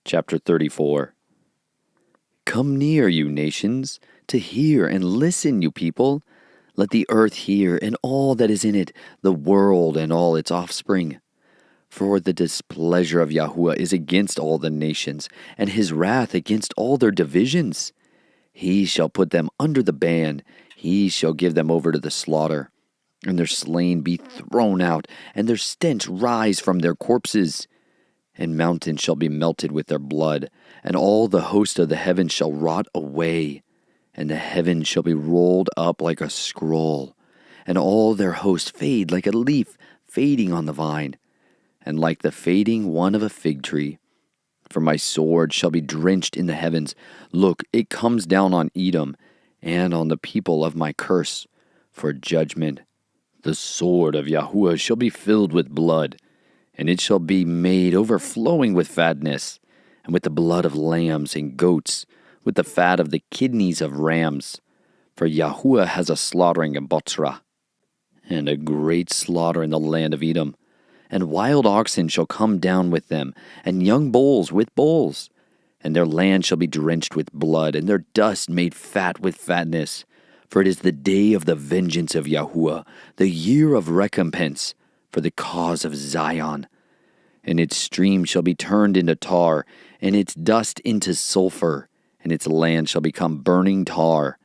Chapter 34. Come near, you nations, to hear and listen, you people. Let the earth hear and all that is in it, the world and all its offspring. For the displeasure of Yahuwah is against all the nations, and his wrath against all their divisions. He shall put them under the ban, he shall give them over to the slaughter, and their slain be thrown out, and their stench rise from their corpses. And mountains shall be melted with their blood, and all the host of the heavens shall rot away, and the heavens shall be rolled up like a scroll, and all their host fade like a leaf fading on the vine, and like the fading one of a fig tree. For my sword shall be drenched in the heavens. Look, it comes down on Edom, and on the people of my curse, for judgment. The sword of Yahuwah shall be filled with blood, and it shall be made overflowing with fatness, and with the blood of lambs and goats, with the fat of the kidneys of rams. For Yahuwah has a slaughtering in Botzrah, and a great slaughter in the land of Edom. And wild oxen shall come down with them, and young bulls with bulls. And their land shall be drenched with blood, and their dust made fat with fatness. For it is the day of the vengeance of Yahuwah, the year of recompense, for the cause of Zion. And its stream shall be turned into tar, and its dust into sulfur, and its land shall become burning tar,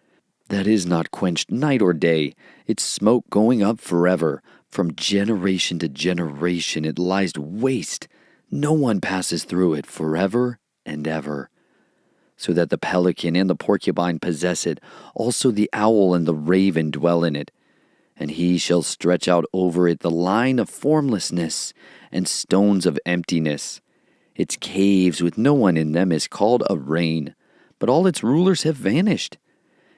that is not quenched night or day, its smoke going up forever. From generation to generation it lies waste. No one passes through it forever and ever. So that the pelican and the porcupine possess it, also the owl and the raven dwell in it. And he shall stretch out over it the line of formlessness and stones of emptiness. Its caves with no one in them is called a reign, but all its rulers have vanished.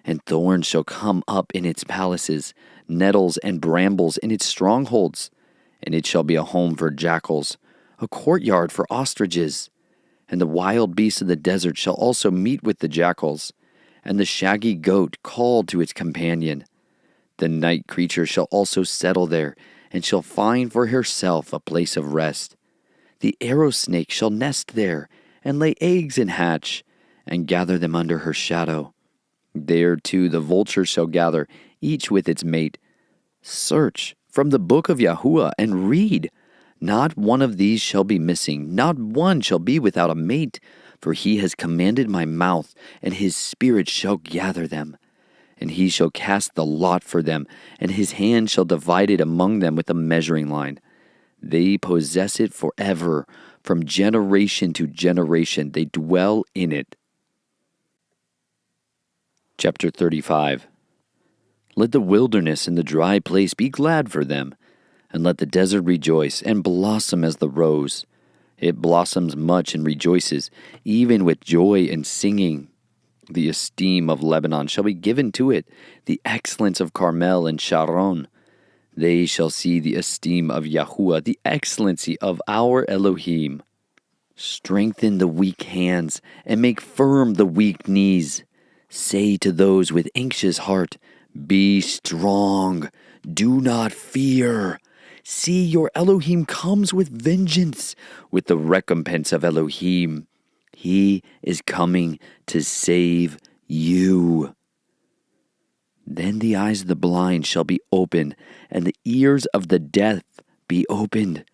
And thorns shall come up in its palaces, nettles and brambles in its strongholds. And it shall be a home for jackals, a courtyard for ostriches. And the wild beasts of the desert shall also meet with the jackals, and the shaggy goat called to its companion. The night creature shall also settle there, and shall find for herself a place of rest. The arrow snake shall nest there, and lay eggs and hatch, and gather them under her shadow. There too the vulture shall gather, each with its mate. Search from the book of Yahuwah and read. Not one of these shall be missing, not one shall be without a mate. For he has commanded my mouth, and his spirit shall gather them. And he shall cast the lot for them, and his hand shall divide it among them with a measuring line. They possess it forever, from generation to generation they dwell in it. Chapter 35. Let the wilderness and the dry place be glad for them, and let the desert rejoice and blossom as the rose. It blossoms much and rejoices, even with joy and singing. The esteem of Lebanon shall be given to it, the excellence of Carmel and Sharon. They shall see the esteem of Yahuwah, the excellency of our Elohim. Strengthen the weak hands, and make firm the weak knees. Say to those with anxious heart, be strong, do not fear. See, your Elohim comes with vengeance, with the recompense of Elohim. He is coming to save you. Then the eyes of the blind shall be opened, and the ears of the deaf be opened.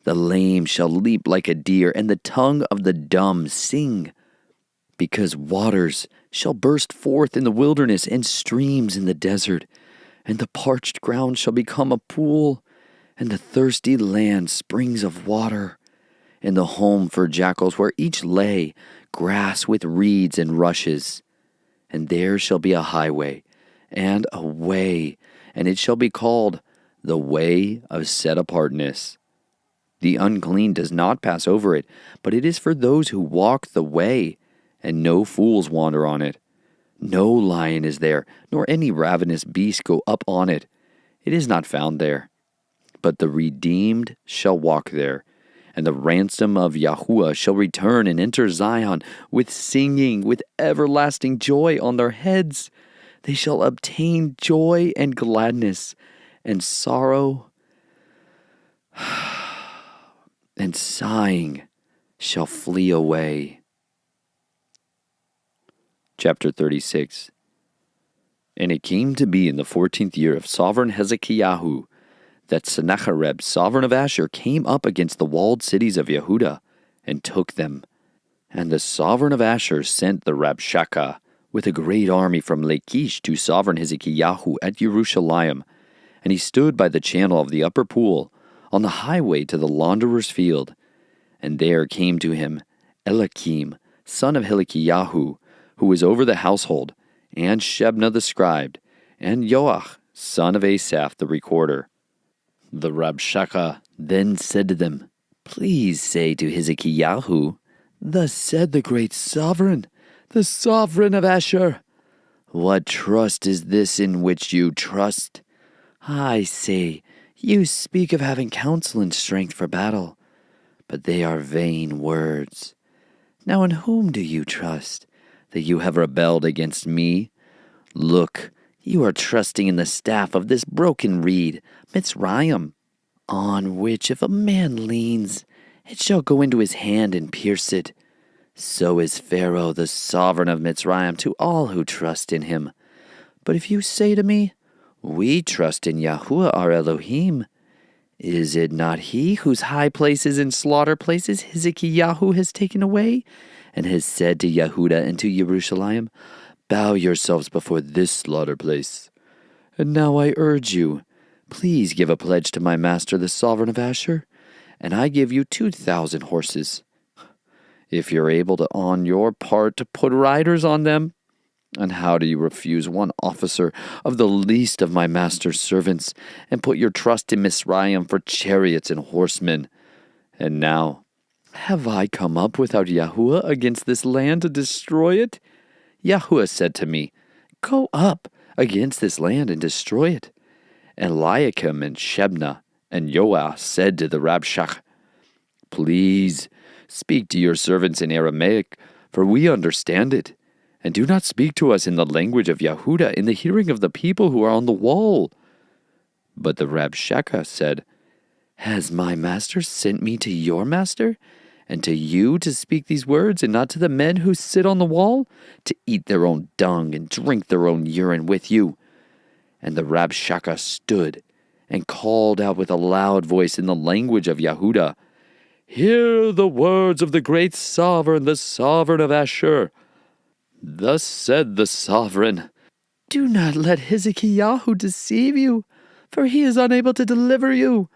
The lame shall leap like a deer, and the tongue of the dumb sing. Because waters shall burst forth in the wilderness, and streams in the desert. And the parched ground shall become a pool, and the thirsty land springs of water. And the home for jackals where each lay, grass with reeds and rushes. And there shall be a highway, and a way, and it shall be called the way of set-apartness. The unclean does not pass over it, but it is for those who walk the way, and no fools wander on it. No lion is there, nor any ravenous beast go up on it. It is not found there. But the redeemed shall walk there, and the ransom of Yahuwah shall return and enter Zion with singing, with everlasting joy on their heads. They shall obtain joy and gladness, and sorrow and sighing shall flee away. Chapter 36. And it came to be in the 14th year of sovereign Hezekiah that Sennacherib, sovereign of Asher, came up against the walled cities of Yehudah and took them. And the sovereign of Asher sent the Rabshakeh with a great army from Lachish to sovereign Hezekiah at Jerusalem. And he stood by the channel of the upper pool, on the highway to the launderer's field. And there came to him Eliakim, son of Hilkiah, who was over the household, and Shebna the scribe, and Joach, son of Asaph the recorder. The Rabshakeh then said to them, Please say to Hezekiah, Thus said the great sovereign, the sovereign of Asher, What trust is this in which you trust? I say, you speak of having counsel and strength for battle, but they are vain words. Now in whom do you trust, that you have rebelled against me? Look, you are trusting in the staff of this broken reed, Mitzrayim, on which if a man leans, it shall go into his hand and pierce it. So is Pharaoh, the sovereign of Mitzrayim, to all who trust in him. But if you say to me, We trust in Yahuwah our Elohim, is it not he whose high places and slaughter places Hezekiah has taken away, and has said to Yehudah and to Jerusalem, Bow yourselves before this slaughter place. And now I urge you, please give a pledge to my master the sovereign of Asher, and I give you 2,000 horses. If you're able to on your part to put riders on them. And how do you refuse one officer of the least of my master's servants, and put your trust in Mitzrayim for chariots and horsemen? And now, have I come up without Yahuwah against this land to destroy it? Yahuwah said to me, Go up against this land and destroy it. And Eliakim and Shebna and Joah said to the Rabshakeh, Please speak to your servants in Aramaic, for we understand it. And do not speak to us in the language of Yehudah in the hearing of the people who are on the wall. But the Rabshakeh said, Has my master sent me to your master, and to you to speak these words, and not to the men who sit on the wall, to eat their own dung and drink their own urine with you? And the Rabshakeh stood and called out with a loud voice in the language of Yehudah, Hear the words of the great sovereign, the sovereign of Asher. Thus said the sovereign, Do not let Hezekiah deceive you, for he is unable to deliver you.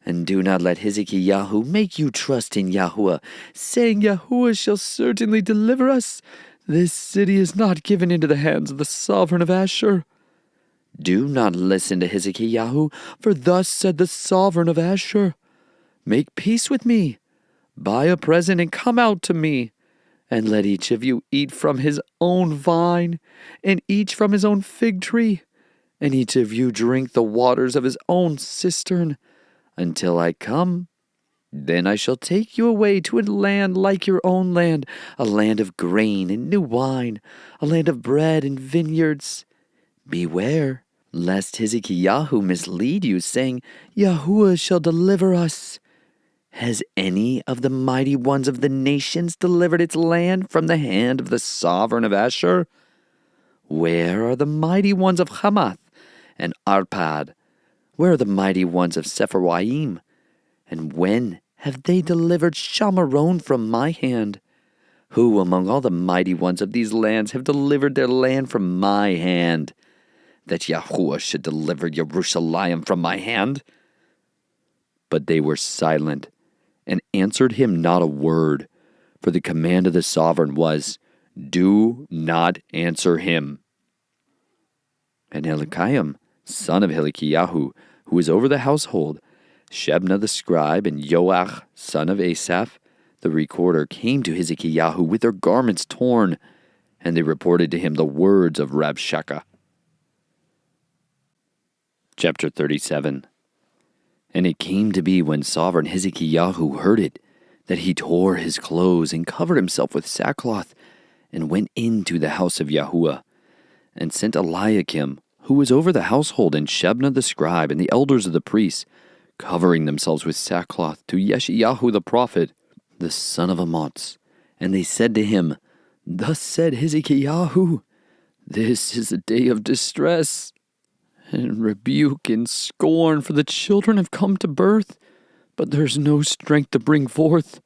And do not let Hezekiah make you trust in Yahuwah, saying, Yahuwah shall certainly deliver us. This city is not given into the hands of the sovereign of Asher. Do not listen to Hezekiah, for thus said the sovereign of Asher, Make peace with me, buy a present and come out to me, and let each of you eat from his own vine, and each from his own fig tree, and each of you drink the waters of his own cistern, until I come. Then I shall take you away to a land like your own land, a land of grain and new wine, a land of bread and vineyards. Beware, lest Hezekiah mislead you, saying, Yahuwah shall deliver us. Has any of the mighty ones of the nations delivered its land from the hand of the sovereign of Asher? Where are the mighty ones of Hamath and Arpad? Where are the mighty ones of Sepharwaim? And when have they delivered Shamaron from my hand? Who among all the mighty ones of these lands have delivered their land from my hand, that Yahuwah should deliver Jerusalem from my hand? But they were silent, and answered him not a word, for the command of the sovereign was, Do not answer him. And Eliakim, son of Hilkiah, who was over the household, Shebna the scribe, and Joach, son of Asaph, the recorder, came to Hezekiah with their garments torn, and they reported to him the words of Rabshakeh. Chapter 37. And it came to be when sovereign Hezekiah heard it, that he tore his clothes and covered himself with sackcloth, and went into the house of Yahuwah, and sent Eliakim, who was over the household, and Shebna the scribe, and the elders of the priests, covering themselves with sackcloth, to Yeshayahu the prophet, the son of Amoz. And they said to him, Thus said Hezekiah, This is a day of distress, and rebuke and scorn, for the children have come to birth, but there's no strength to bring forth.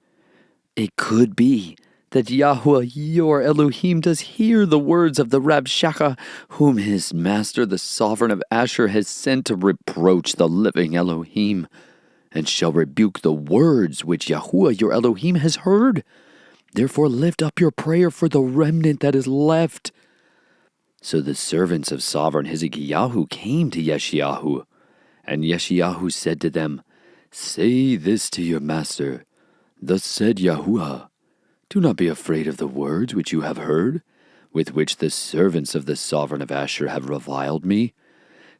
It could be that Yahweh, your Elohim, does hear the words of the Rabshakeh, whom his master, the sovereign of Asher, has sent to reproach the living Elohim, and shall rebuke the words which Yahweh, your Elohim, has heard. Therefore lift up your prayer for the remnant that is left. So the servants of sovereign Hezekiah came to Yeshayahu, and Yeshayahu said to them, Say this to your master, Thus said Yahuwah, Do not be afraid of the words which you have heard, with which the servants of the sovereign of Asher have reviled me.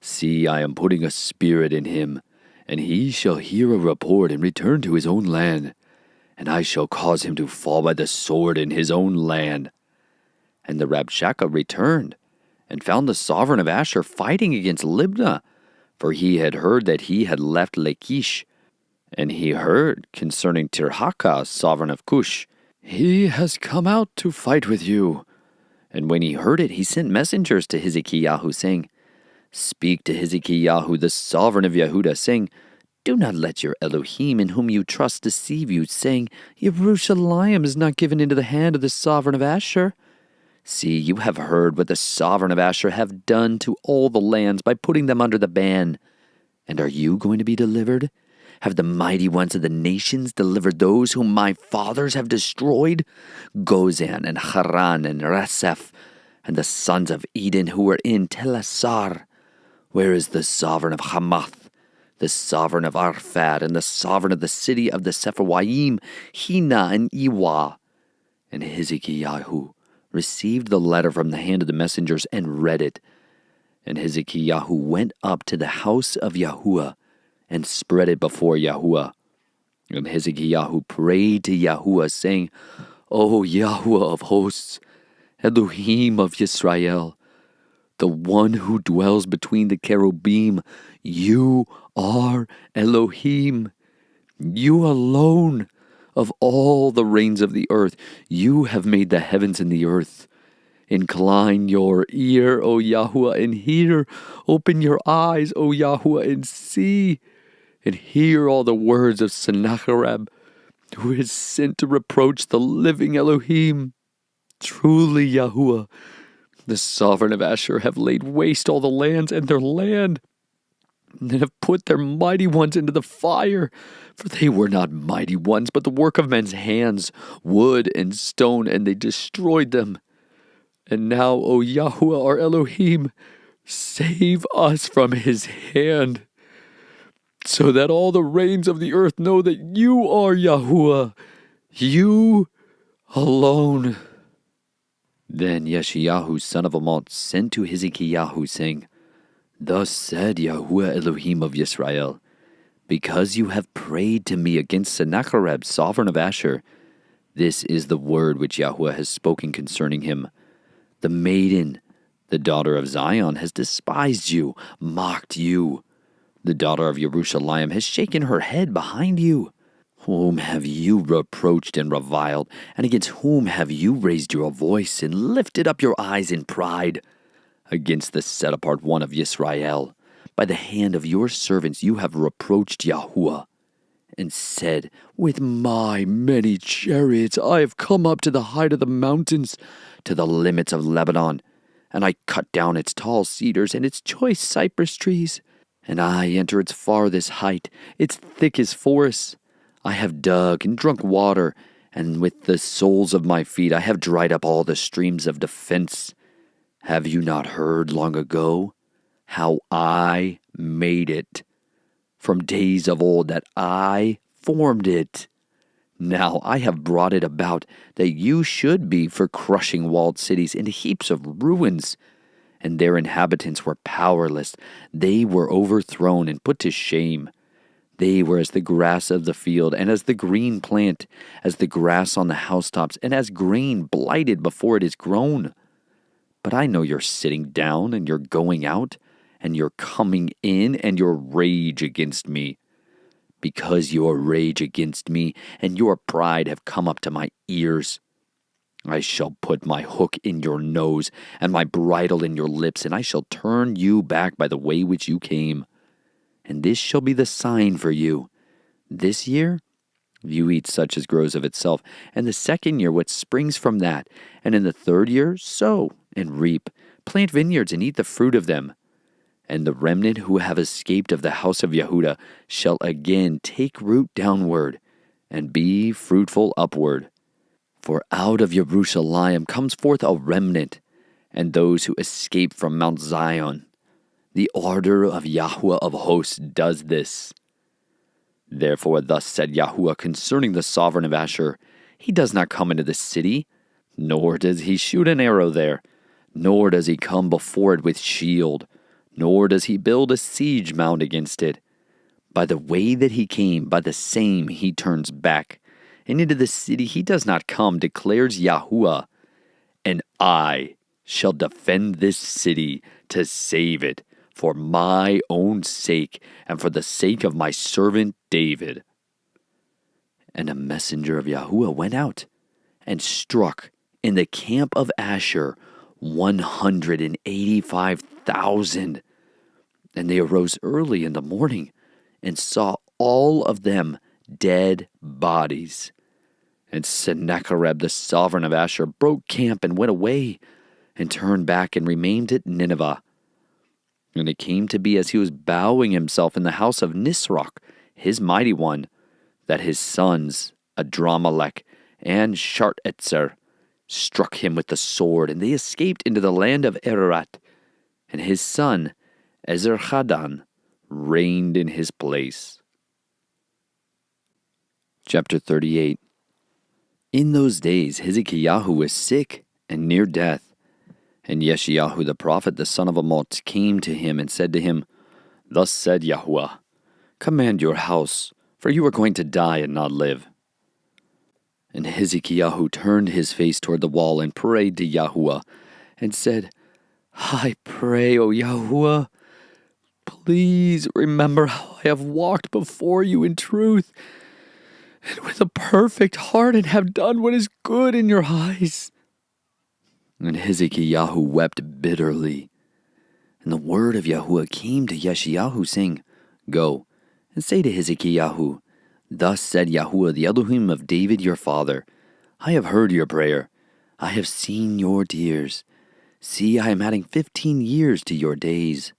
See, I am putting a spirit in him, and he shall hear a report and return to his own land, and I shall cause him to fall by the sword in his own land. And the Rabshakeh returned, and found the sovereign of Asher fighting against Libnah, for he had heard that he had left Lachish. And he heard concerning Tirhakah, sovereign of Cush, He has come out to fight with you. And when he heard it, he sent messengers to Hezekiah, saying, Speak to Hezekiah, the sovereign of Yehudah, saying, Do not let your Elohim, in whom you trust, deceive you, saying, Jerusalem is not given into the hand of the sovereign of Asher. See, you have heard what the sovereign of Asher have done to all the lands by putting them under the ban. And are you going to be delivered? Have the mighty ones of the nations delivered those whom my fathers have destroyed? Gozan and Haran and Raseph, and the sons of Eden who were in Telasar. Where is the sovereign of Hamath, the sovereign of Arphad, and the sovereign of the city of the Sepharwaim, Hena and Iwa? And Hezekiah received the letter from the hand of the messengers and read it. And Hezekiah went up to the house of Yahuwah and spread it before Yahuwah. And Hezekiah prayed to Yahuwah, saying, O Yahuwah of hosts, Elohim of Yisrael, the one who dwells between the cherubim, you are Elohim. You alone of all the reigns of the earth, you have made the heavens and the earth. Incline your ear, O Yahuwah, and hear. Open your eyes, O Yahuwah, and see. And hear all the words of Sennacherib, who is sent to reproach the living Elohim. Truly, Yahuwah, the sovereign of Asher, have laid waste all the lands and their land, and have put their mighty ones into the fire. For they were not mighty ones, but the work of men's hands, wood and stone, and they destroyed them. And now, O Yahuwah, our Elohim, save us from his hand, so that all the reigns of the earth know that you are Yahuwah, you alone. Then Yeshayahu, son of Amoz, sent to Hezekiah, saying, Thus said Yahuwah Elohim of Yisrael, Because you have prayed to me against Sennacherib, sovereign of Asher, this is the word which Yahuwah has spoken concerning him. The maiden, the daughter of Zion, has despised you, mocked you. The daughter of Jerusalem has shaken her head behind you. Whom have you reproached and reviled, and against whom have you raised your voice and lifted up your eyes in pride? Against the set-apart one of Yisrael. By the hand of your servants you have reproached Yahuwah, and said, With my many chariots I have come up to the height of the mountains, to the limits of Lebanon, and I cut down its tall cedars and its choice cypress trees. And I enter its farthest height, its thickest forests. I have dug and drunk water, and with the soles of my feet I have dried up all the streams of defense. Have you not heard long ago how I made it, from days of old that I formed it? Now I have brought it about that you should be for crushing walled cities into heaps of ruins. And their inhabitants were powerless. They were overthrown and put to shame. They were as the grass of the field, and as the green plant, as the grass on the housetops, and as grain blighted before it is grown. But I know you're sitting down, and you're going out, and you're coming in, and your rage against me. because your rage against me and your pride have come up to my ears. I shall put my hook in your nose and my bridle in your lips, and I shall turn you back by the way which you came. And this shall be the sign for you. This year you eat such as grows of itself, and the second year what springs from that, and in the third year sow and reap, plant vineyards and eat the fruit of them. And the remnant who have escaped of the house of Yehuda shall again take root downward, and be fruitful upward. For out of Jerusalem comes forth a remnant, and those who escape from Mount Zion. The ardor of Yahuwah of hosts does this. Therefore thus said Yahuwah concerning the sovereign of Asher, he does not come into the city, nor does he shoot an arrow there, nor does he come before it with shield, nor does he build a siege mound against it. By the way that he came, by the same he turns back, and into the city he does not come, declares Yahuwah. And I shall defend this city to save it, for my own sake, and for the sake of my servant David. And a messenger of Yahuwah went out, and struck in the camp of Asher 185,000. And they arose early in the morning, and saw all of them dead bodies. And Sennacherib the sovereign of Asher broke camp and went away, and turned back and remained at Nineveh. And it came to be as he was bowing himself in the house of Nisroch, his mighty one, that his sons, Adramelech and Shartetzer, struck him with the sword, and they escaped into the land of Ararat. And his son, Ezarhaddon, reigned in his place. Chapter 38. In those days Hezekiah was sick and near death. And Yeshayahu the prophet, the son of Amoz, came to him and said to him, Thus said Yahuwah, command your house, for you are going to die and not live. And Hezekiah turned his face toward the wall and prayed to Yahuwah, and said, I pray, O Yahuwah, please remember how I have walked before you in truth, and with a perfect heart, and have done what is good in your eyes. And Hezekiah wept bitterly. And the word of Yahuwah came to Yeshayahu, saying, Go, and say to Hezekiah, Thus said Yahuwah, the Elohim of David your father, I have heard your prayer. I have seen your tears. See, I am adding 15 years to your days.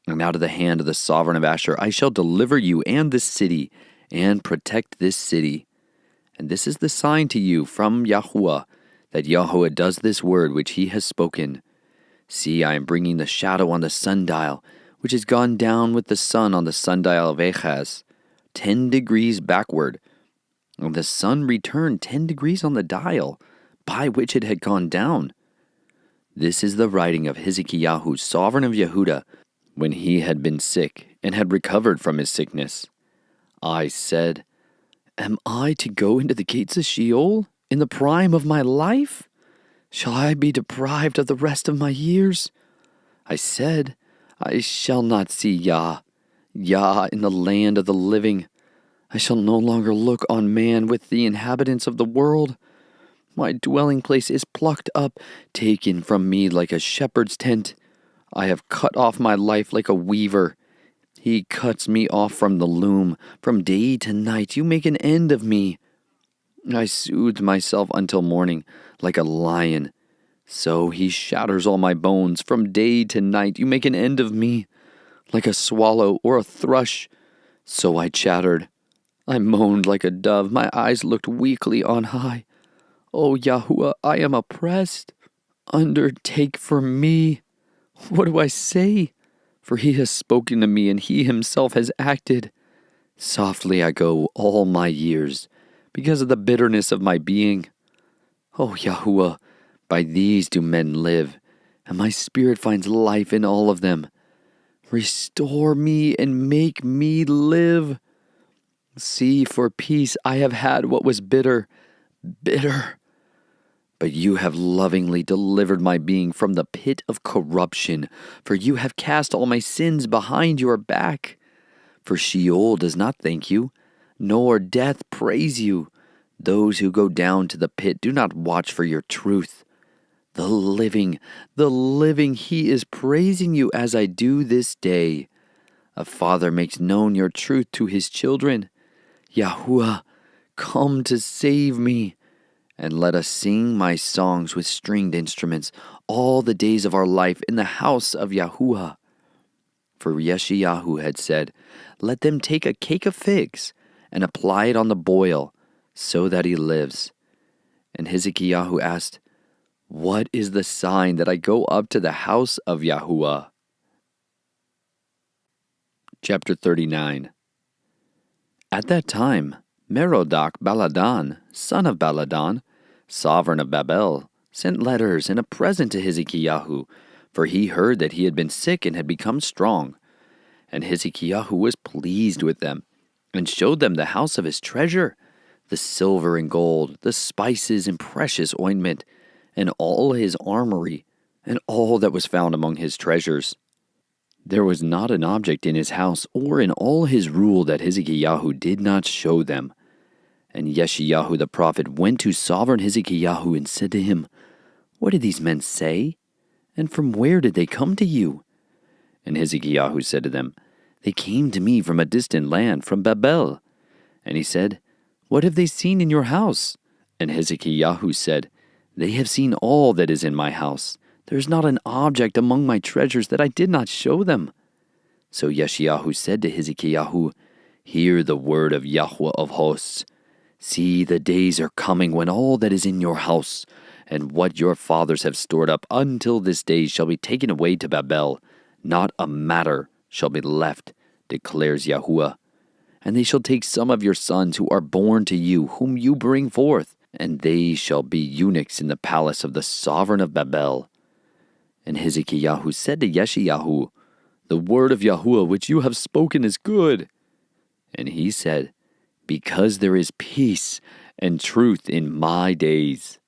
And out of the hand of the sovereign of Asher I shall deliver you and this city, and protect this city. And this is the sign to you from Yahuwah, that Yahuwah does this word which he has spoken. See, I am bringing the shadow on the sundial, which has gone down with the sun on the sundial of Ahaz, 10 degrees backward. And the sun returned 10 degrees on the dial, by which it had gone down. This is the writing of Hezekiah, sovereign of Yehuda, when he had been sick, and had recovered from his sickness. I said, Am I to go into the gates of Sheol in the prime of my life? Shall I be deprived of the rest of my years? I said, I shall not see Yah in the land of the living. I shall no longer look on man with the inhabitants of the world. My dwelling place is plucked up, taken from me like a shepherd's tent. I have cut off my life like a weaver. He cuts me off from the loom. From day to night you make an end of me. I soothed myself until morning, like a lion. So he shatters all my bones. From day to night you make an end of me, like a swallow or a thrush. So I chattered. I moaned like a dove. My eyes looked weakly on high. O Yahuwah, I am oppressed. Undertake for me. What do I say? For he has spoken to me, and he himself has acted. Softly I go all my years, because of the bitterness of my being. O Yahuwah, by these do men live, and my spirit finds life in all of them. Restore me and make me live. See, for peace I have had what was bitter. But you have lovingly delivered my being from the pit of corruption, for you have cast all my sins behind your back. For Sheol does not thank you, nor death praise you. Those who go down to the pit do not watch for your truth. The living, he is praising you as I do this day. A father makes known your truth to his children. Yahuwah, come to save me. And let us sing my songs with stringed instruments all the days of our life in the house of Yahuwah. For Yeshayahu had said, let them take a cake of figs and apply it on the boil, so that he lives. And Hezekiah asked, what is the sign that I go up to the house of Yahuwah? Chapter 39. At that time, Merodach-Baladan, son of Baladan, sovereign of Babel, sent letters and a present to Hezekiah, for he heard that he had been sick and had become strong. And Hezekiah was pleased with them, and showed them the house of his treasure, the silver and gold, the spices and precious ointment, and all his armory, and all that was found among his treasures. There was not an object in his house or in all his rule that Hezekiah did not show them. And Yeshayahu the prophet went to sovereign Hezekiah and said to him, what did these men say? And from where did they come to you? And Hezekiah said to them, they came to me from a distant land, from Babel. And he said, what have they seen in your house? And Hezekiah said, they have seen all that is in my house. There is not an object among my treasures that I did not show them. So Yeshayahu said to Hezekiah, hear the word of Yahweh of hosts. See, the days are coming when all that is in your house, and what your fathers have stored up until this day shall be taken away to Babel. Not a matter shall be left, declares Yahuwah. And they shall take some of your sons who are born to you, whom you bring forth, and they shall be eunuchs in the palace of the sovereign of Babel. And Hezekiah said to Yeshayahu, the word of Yahuwah which you have spoken is good. And he said, because there is peace and truth in my days.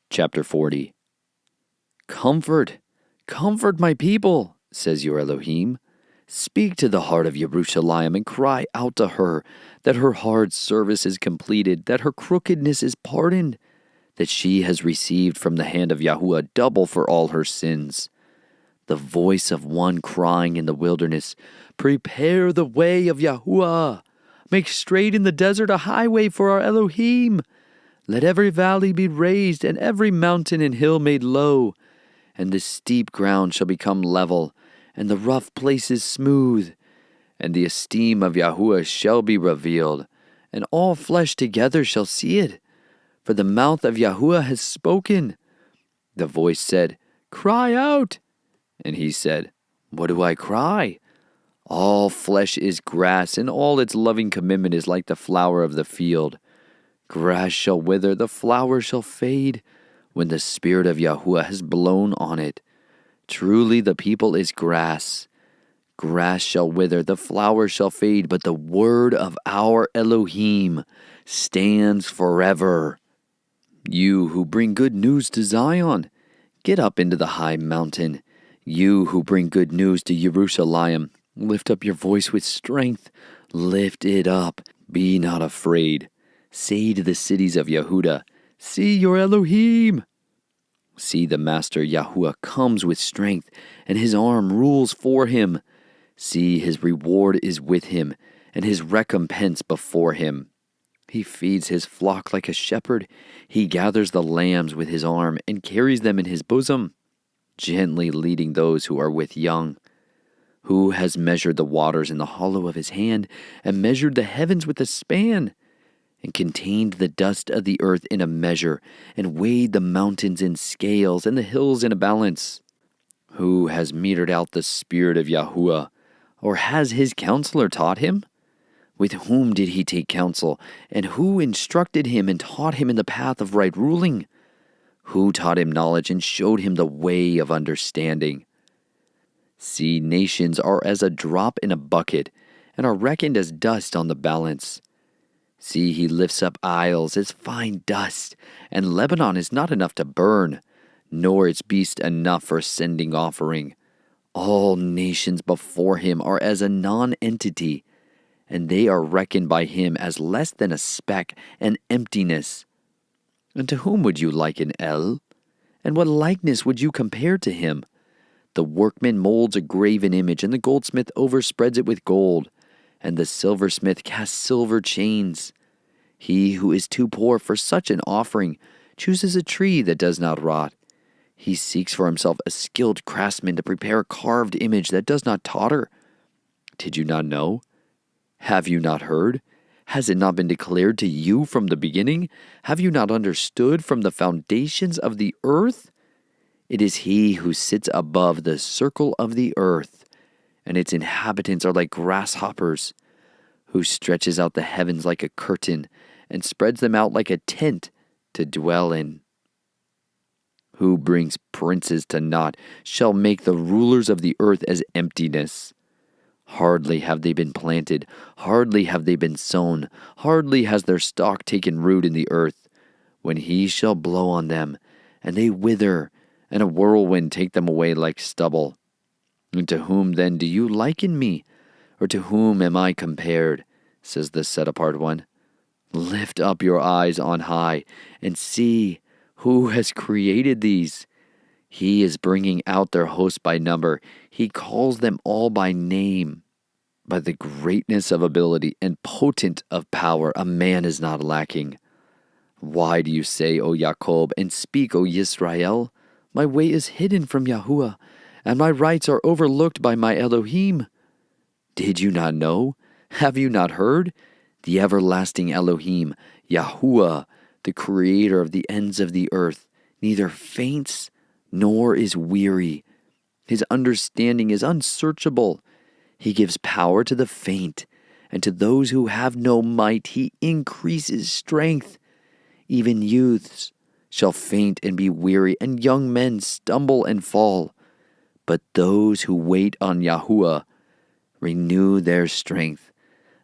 Chapter 40. Comfort my people, says your Elohim. Speak to the heart of Jerusalem and cry out to her that her hard service is completed, that her crookedness is pardoned, that she has received from the hand of Yahuwah double for all her sins. The voice of one crying in the wilderness, prepare the way of Yahuwah. Make straight in the desert a highway for our Elohim. Let every valley be raised and every mountain and hill made low. And the steep ground shall become level, and the rough places smooth. And the esteem of Yahuwah shall be revealed, and all flesh together shall see it. For the mouth of Yahuwah has spoken. The voice said, cry out. And he said, what do I cry? All flesh is grass, and all its loving commitment is like the flower of the field. Grass shall wither, the flower shall fade, when the Spirit of Yahuwah has blown on it. Truly the people is grass. Grass shall wither, the flower shall fade, but the word of our Elohim stands forever. You who bring good news to Zion, get up into the high mountain. You who bring good news to Jerusalem, lift up your voice with strength. Lift it up. Be not afraid. Say to the cities of Yehuda, see your Elohim. See, the Master Yahuwah comes with strength, and his arm rules for him. See, his reward is with him, and his recompense before him. He feeds his flock like a shepherd. He gathers the lambs with his arm and carries them in his bosom, gently leading those who are with young. Who has measured the waters in the hollow of his hand, and measured the heavens with a span, and contained the dust of the earth in a measure, and weighed the mountains in scales, and the hills in a balance? Who has metered out the Spirit of Yahuwah, or has his counselor taught him? With whom did he take counsel, and who instructed him and taught him in the path of right ruling? Who taught him knowledge and showed him the way of understanding? See, nations are as a drop in a bucket, and are reckoned as dust on the balance. See, he lifts up isles as fine dust, and Lebanon is not enough to burn, nor its beast enough for sending offering. All nations before him are as a non-entity, and they are reckoned by him as less than a speck, an emptiness. And to whom would you liken El? And what likeness would you compare to him? The workman molds a graven image, and the goldsmith overspreads it with gold, and the silversmith casts silver chains. He who is too poor for such an offering chooses a tree that does not rot. He seeks for himself a skilled craftsman to prepare a carved image that does not totter. Did you not know? Have you not heard? Has it not been declared to you from the beginning? Have you not understood from the foundations of the earth? It is he who sits above the circle of the earth, and its inhabitants are like grasshoppers, who stretches out the heavens like a curtain and spreads them out like a tent to dwell in. Who brings princes to naught shall make the rulers of the earth as emptiness. Hardly have they been planted, hardly have they been sown, hardly has their stalk taken root in the earth, when he shall blow on them, and they wither, and a whirlwind take them away like stubble. And to whom then do you liken me? Or to whom am I compared? Says the set-apart one. Lift up your eyes on high, and see who has created these. He is bringing out their host by number. He calls them all by name. By the greatness of ability and potent of power, a man is not lacking. Why do you say, O Jacob, and speak, O Yisrael? My way is hidden from Yahuwah, and my rights are overlooked by my Elohim. Did you not know? Have you not heard? The everlasting Elohim, Yahuwah, the creator of the ends of the earth, neither faints nor is weary. His understanding is unsearchable. He gives power to the faint, and to those who have no might he increases strength. Even youths shall faint and be weary, and young men stumble and fall. But those who wait on Yahuwah renew their strength.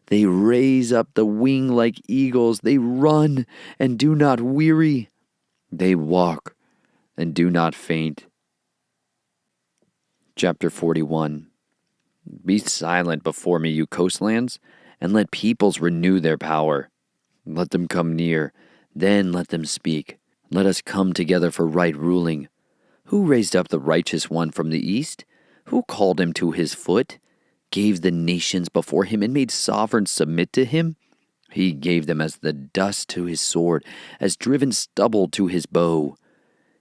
They raise up the wing like eagles. They run and do not weary. They walk and do not faint. Chapter 41. Be silent before me, you coastlands, and let peoples renew their power. Let them come near, then let them speak. Let us come together for right ruling. Who raised up the righteous one from the east? Who called him to his foot? Gave the nations before him and made sovereigns submit to him? He gave them as the dust to his sword, as driven stubble to his bow.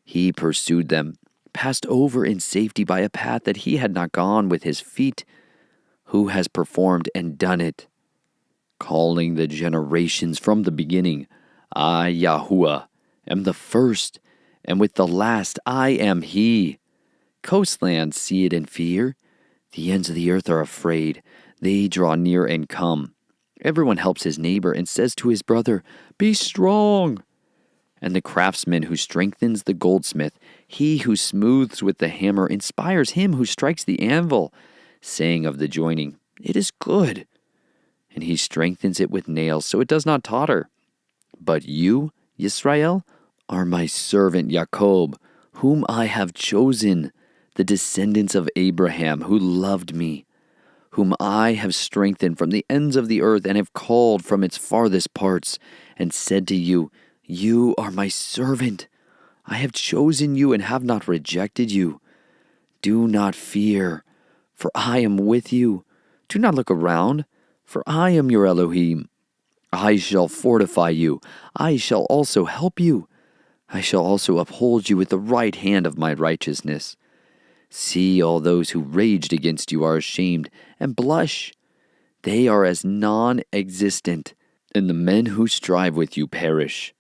He pursued them, passed over in safety by a path that he had not gone with his feet. Who has performed and done it? Calling the generations from the beginning, I, Yahuwah, am the first, and with the last I am he. Coastlands see it and fear. The ends of the earth are afraid. They draw near and come. Everyone helps his neighbor and says to his brother, Be strong. And the craftsman who strengthens the goldsmith, he who smooths with the hammer, inspires him who strikes the anvil, saying of the joining, It is good. And he strengthens it with nails, so it does not totter. But you, Yisrael, are my servant Jacob, whom I have chosen, the descendants of Abraham, who loved me, whom I have strengthened from the ends of the earth and have called from its farthest parts, and said to you, You are my servant. I have chosen you and have not rejected you. Do not fear, for I am with you. Do not look around, for I am your Elohim. I shall fortify you. I shall also help you. I shall also uphold you with the right hand of my righteousness. See, all those who raged against you are ashamed and blush. They are as non-existent, and the men who strive with you perish.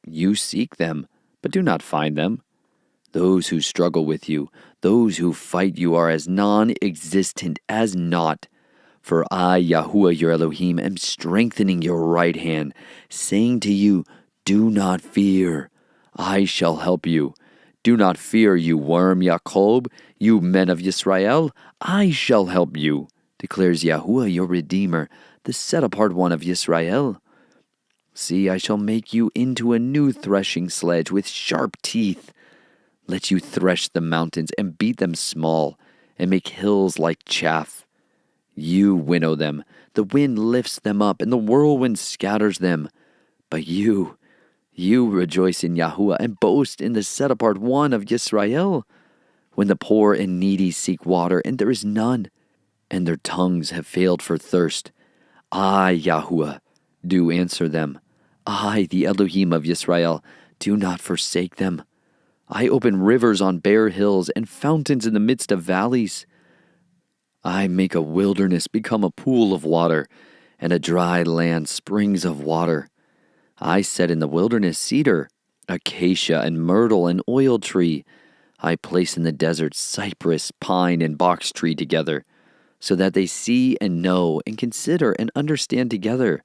You seek them, but do not find them. Those who struggle with you, those who fight you are as non-existent as naught. For I, Yahuwah your Elohim, am strengthening your right hand, saying to you, Do not fear. I shall help you. Do not fear, you worm Jacob, you men of Yisrael. I shall help you, declares Yahuwah your Redeemer, the set-apart one of Yisrael. See, I shall make you into a new threshing sledge with sharp teeth. Let you thresh the mountains and beat them small, and make hills like chaff. You winnow them, the wind lifts them up, and the whirlwind scatters them. But you rejoice in Yahuwah and boast in the set-apart one of Yisrael. When the poor and needy seek water, and there is none, and their tongues have failed for thirst, I, Yahuwah, do answer them. I, the Elohim of Yisrael, do not forsake them. I open rivers on bare hills and fountains in the midst of valleys. I make a wilderness become a pool of water, and a dry land springs of water. I set in the wilderness cedar, acacia and myrtle and oil tree. I place in the desert cypress, pine, and box tree together, so that they see and know and consider and understand together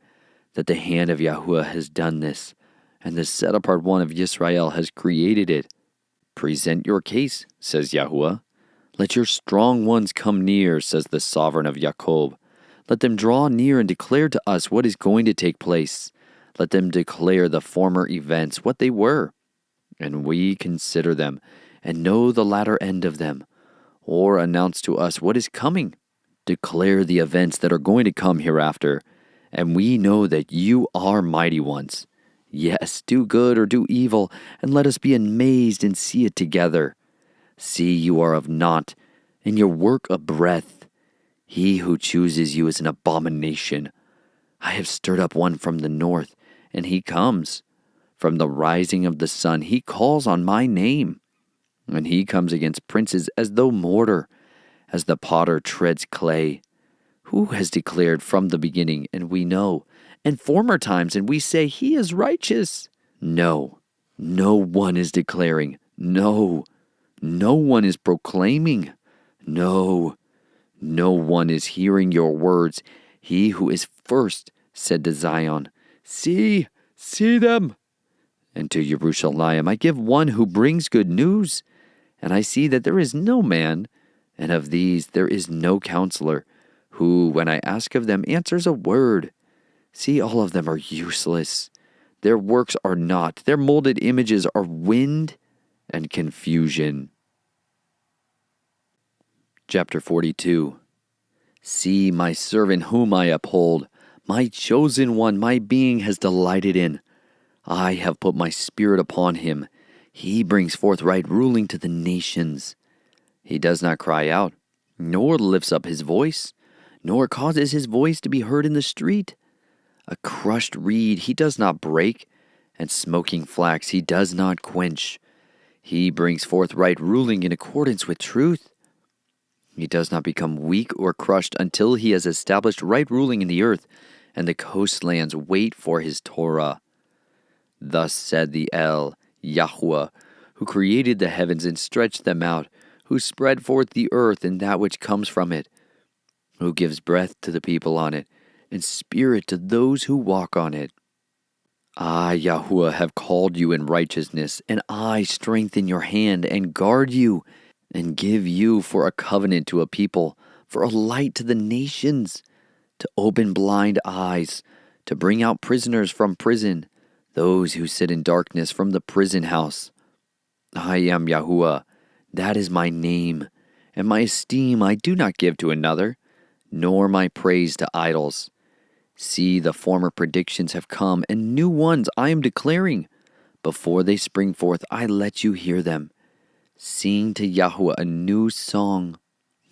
that the hand of Yahuwah has done this, and the set-apart one of Yisrael has created it. Present your case, says Yahuwah. Let your strong ones come near, says the sovereign of Jacob. Let them draw near and declare to us what is going to take place. Let them declare the former events, what they were, and we consider them, and know the latter end of them, or announce to us what is coming. Declare the events that are going to come hereafter, and we know that you are mighty ones. Yes, do good or do evil, and let us be amazed and see it together. See, you are of naught, and your work a breath. He who chooses you is an abomination. I have stirred up one from the north, and he comes. From the rising of the sun he calls on my name. And he comes against princes as though mortar, as the potter treads clay. Who has declared from the beginning, and we know, and former times, and we say he is righteous? No, no one is declaring. No, no one is proclaiming. No, no one is hearing your words. He who is first said to Zion, see them. And to Jerusalem I give one who brings good news. And I see that there is no man, and of these there is no counselor, who, when I ask of them, answers a word. See, all of them are useless. Their works are naught. Their molded images are wind and confusion. Chapter 42. See, my servant whom I uphold, my chosen one, my being has delighted in. I have put my spirit upon him. He brings forth right ruling to the nations. He does not cry out, nor lifts up his voice, nor causes his voice to be heard in the street. A crushed reed he does not break, and smoking flax he does not quench. He brings forth right ruling in accordance with truth. He does not become weak or crushed until he has established right ruling in the earth, and the coastlands wait for his Torah. Thus said the Yahuwah, who created the heavens and stretched them out, who spread forth the earth and that which comes from it, who gives breath to the people on it, and spirit to those who walk on it. I, Yahuwah, have called you in righteousness, and I strengthen your hand and guard you, and give you for a covenant to a people, for a light to the nations, to open blind eyes, to bring out prisoners from prison, those who sit in darkness from the prison house. I am Yahuwah, that is my name, and my esteem I do not give to another, nor my praise to idols. See, the former predictions have come, and new ones I am declaring. Before they spring forth, I let you hear them. Sing to Yahuwah a new song,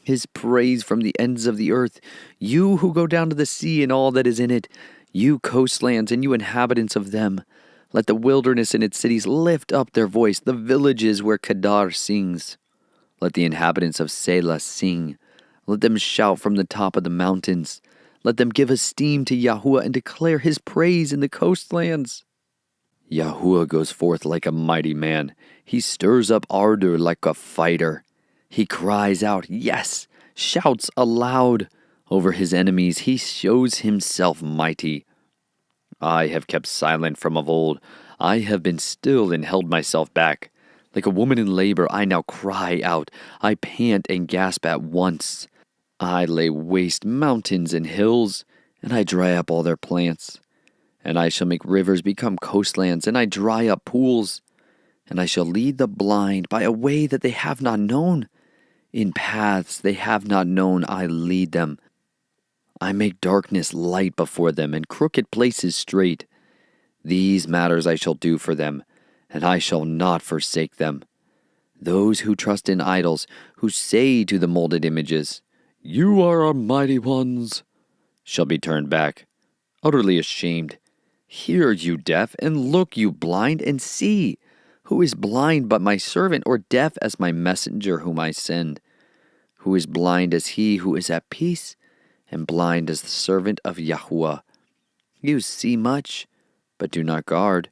his praise from the ends of the earth. You who go down to the sea and all that is in it, you coastlands and you inhabitants of them. Let the wilderness and its cities lift up their voice, the villages where Kedar sings. Let the inhabitants of Selah sing. Let them shout from the top of the mountains. Let them give esteem to Yahuwah and declare his praise in the coastlands. Yahuwah goes forth like a mighty man. He stirs up ardor like a fighter. He cries out, yes, shouts aloud. Over his enemies he shows himself mighty. I have kept silent from of old. I have been still and held myself back. Like a woman in labor, I now cry out. I pant and gasp at once. I lay waste mountains and hills, and I dry up all their plants. And I shall make rivers become coastlands, and I dry up pools. And I shall lead the blind by a way that they have not known, In paths they have not known I lead them. I make darkness light before them, and crooked places straight. These matters I shall do for them, and I shall not forsake them. Those who trust in idols, who say to the molded images, "You are our mighty ones," shall be turned back, utterly ashamed. Hear, you deaf, and look, you blind, and see. Who is blind but my servant, or deaf as my messenger whom I send? Who is blind as he who is at peace, and blind as the servant of Yahuwah? You see much, but do not guard.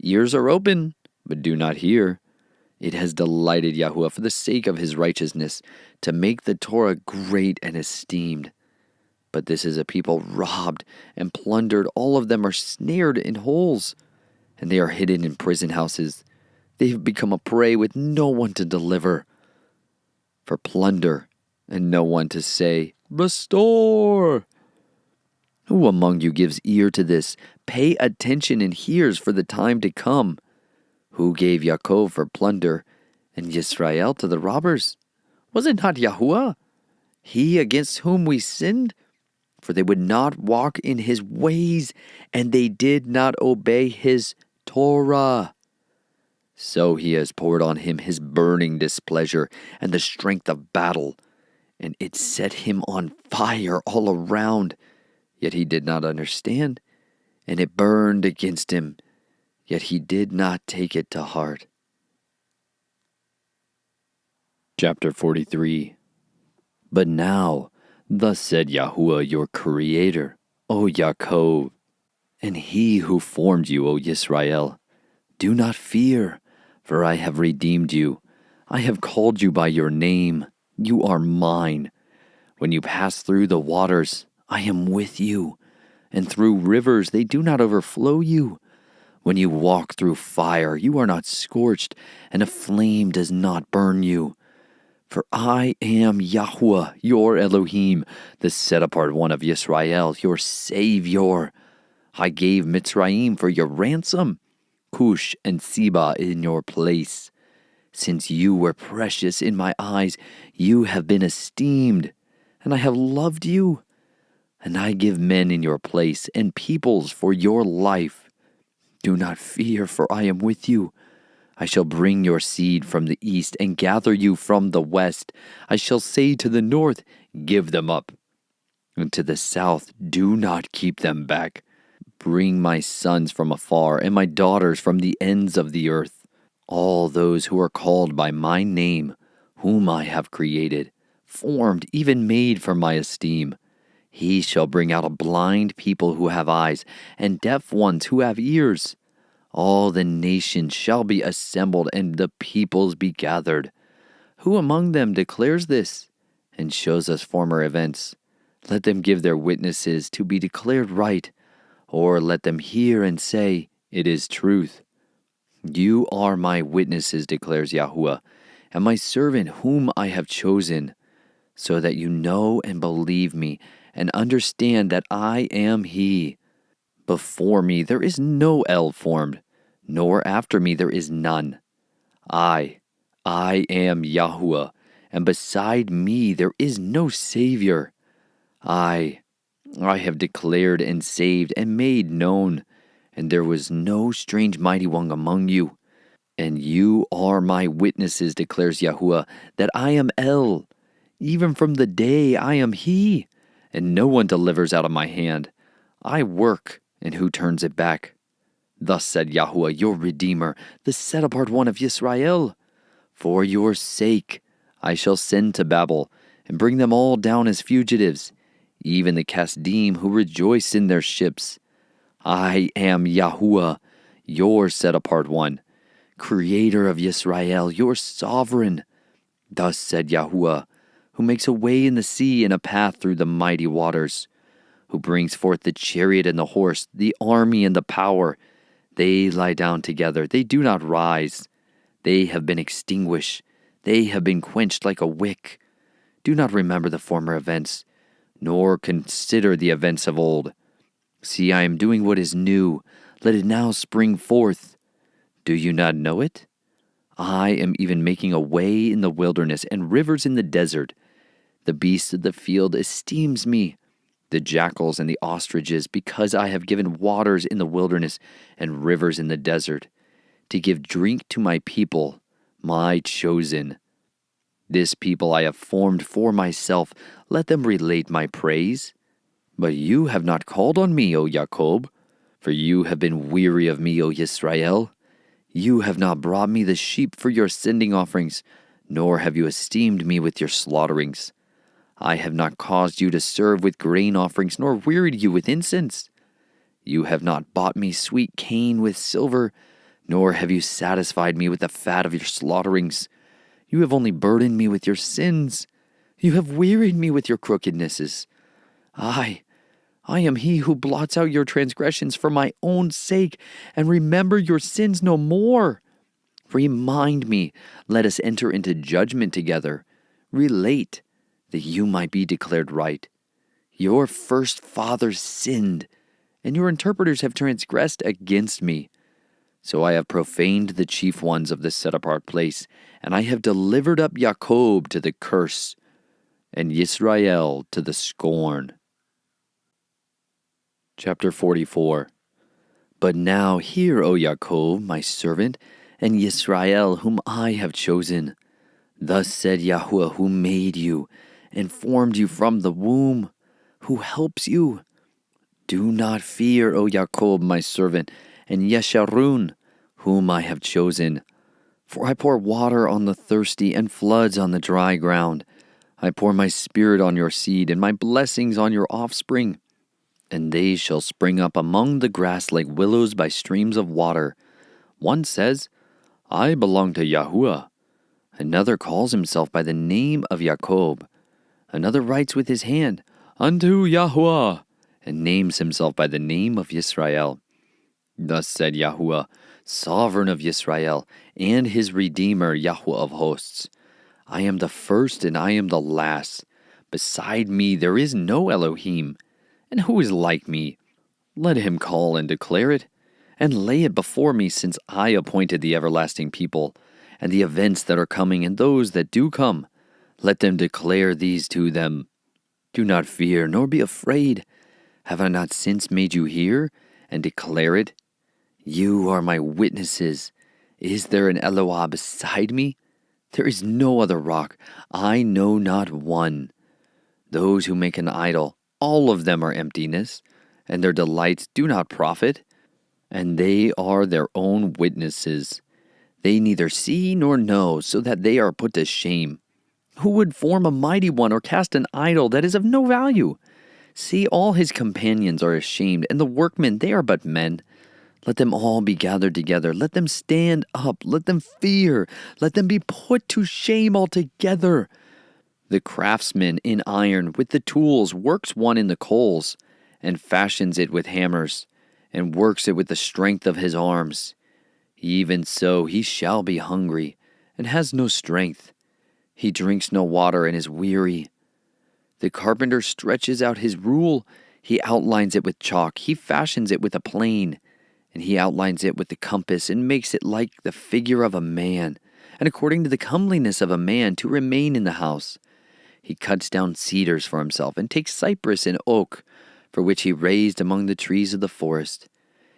Ears are open, but do not hear. It has delighted Yahuwah for the sake of his righteousness to make the Torah great and esteemed. But this is a people robbed and plundered. All of them are snared in holes, and they are hidden in prison houses. They have become a prey with no one to deliver. For plunder, and no one to say, "Restore." Who among you gives ear to this? Pay attention and hears for the time to come. Who gave Yaakov for plunder, and Yisrael to the robbers? Was it not Yahuwah? He against whom we sinned? For they would not walk in his ways, and they did not obey his Torah. So he has poured on him his burning displeasure and the strength of battle, and it set him on fire all around. Yet he did not understand, and it burned against him, yet he did not take it to heart. Chapter 43. But now, thus said Yahuwah your Creator, O Yaakov, and he who formed you, O Yisrael, do not fear, for I have redeemed you. I have called you by your name. You are mine. When you pass through the waters, I am with you, and through rivers they do not overflow you. When you walk through fire, you are not scorched, and a flame does not burn you. For I am Yahuwah, your Elohim, the set-apart one of Yisrael, your Savior. I gave Mitzrayim for your ransom, Cush and Seba in your place. Since you were precious in my eyes, you have been esteemed, and I have loved you. And I give men in your place and peoples for your life. Do not fear, for I am with you. I shall bring your seed from the east and gather you from the west. I shall say to the north, give them up, and to the south, do not keep them back. Bring my sons from afar and my daughters from the ends of the earth. All those who are called by my name, whom I have created, formed, even made for my esteem. He shall bring out a blind people who have eyes, and deaf ones who have ears. All the nations shall be assembled, and the peoples be gathered. Who among them declares this, and shows us former events? Let them give their witnesses to be declared right, or let them hear and say, it is truth. You are my witnesses, declares Yahuwah, and my servant whom I have chosen, so that you know and believe me, and understand that I am He. Before me there is no El formed, nor after me there is none. I am Yahuwah, and beside me there is no Savior. I have declared and saved and made known, and there was no strange mighty one among you. And you are my witnesses, declares Yahuwah, that I am El. Even from the day I am He, and no one delivers out of my hand. I work, and who turns it back? Thus said Yahuwah, your Redeemer, the set-apart one of Yisrael. For your sake I shall send to Babel, and bring them all down as fugitives, even the Kasdim who rejoice in their ships. I am Yahuwah, your set-apart one, Creator of Yisrael, your sovereign. Thus said Yahuwah, who makes a way in the sea and a path through the mighty waters, who brings forth the chariot and the horse, the army and the power. They lie down together, they do not rise. They have been extinguished, they have been quenched like a wick. Do not remember the former events, nor consider the events of old. See, I am doing what is new, let it now spring forth. Do you not know it? I am even making a way in the wilderness and rivers in the desert. The beast of the field esteems me, the jackals and the ostriches, because I have given waters in the wilderness and rivers in the desert, to give drink to my people, my chosen. This people I have formed for myself, let them relate my praise. But you have not called on me, O Jacob, for you have been weary of me, O Israel. You have not brought me the sheep for your sending offerings, nor have you esteemed me with your slaughterings. I have not caused you to serve with grain offerings, nor wearied you with incense. You have not bought me sweet cane with silver, nor have you satisfied me with the fat of your slaughterings. You have only burdened me with your sins. You have wearied me with your crookednesses. I am he who blots out your transgressions for my own sake, and remember your sins no more. Remind me, let us enter into judgment together. Relate, that you might be declared right. Your first fathers sinned, and your interpreters have transgressed against me. So I have profaned the chief ones of this set-apart place, and I have delivered up Jacob to the curse, and Israel to the scorn. Chapter 44. But now hear, O Jacob, my servant, and Israel, whom I have chosen. Thus said Yahuwah, who made you, and formed you from the womb, who helps you. Do not fear, O Jacob, my servant, and Yesharun, whom I have chosen. For I pour water on the thirsty and floods on the dry ground. I pour my spirit on your seed and my blessings on your offspring. And they shall spring up among the grass like willows by streams of water. One says, I belong to Yahuwah. Another calls himself by the name of Jacob. Another writes with his hand, Unto Yahuwah, and names himself by the name of Israel. Thus said Yahuwah, Sovereign of Israel, and his Redeemer, Yahuwah of hosts. I am the first and I am the last. Beside me there is no Elohim. And who is like me? Let him call and declare it, and lay it before me, since I appointed the everlasting people, and the events that are coming, and those that do come. Let them declare these to them. Do not fear, nor be afraid. Have I not since made you hear, and declare it? You are my witnesses. Is there an Eloah beside me? There is no other rock. I know not one. Those who make an idol, all of them are emptiness, and their delights do not profit, and they are their own witnesses. They neither see nor know, so that they are put to shame. Who would form a mighty one or cast an idol that is of no value? See, all his companions are ashamed, and the workmen, they are but men. Let them all be gathered together. Let them stand up. Let them fear. Let them be put to shame altogether. The craftsman in iron with the tools works one in the coals, and fashions it with hammers, and works it with the strength of his arms. Even so he shall be hungry, and has no strength. He drinks no water and is weary. The carpenter stretches out his rule. He outlines it with chalk. He fashions it with a plane. And he outlines it with the compass, and makes it like the figure of a man, and according to the comeliness of a man, to remain in the house. He cuts down cedars for himself, and takes cypress and oak, for which he raised among the trees of the forest.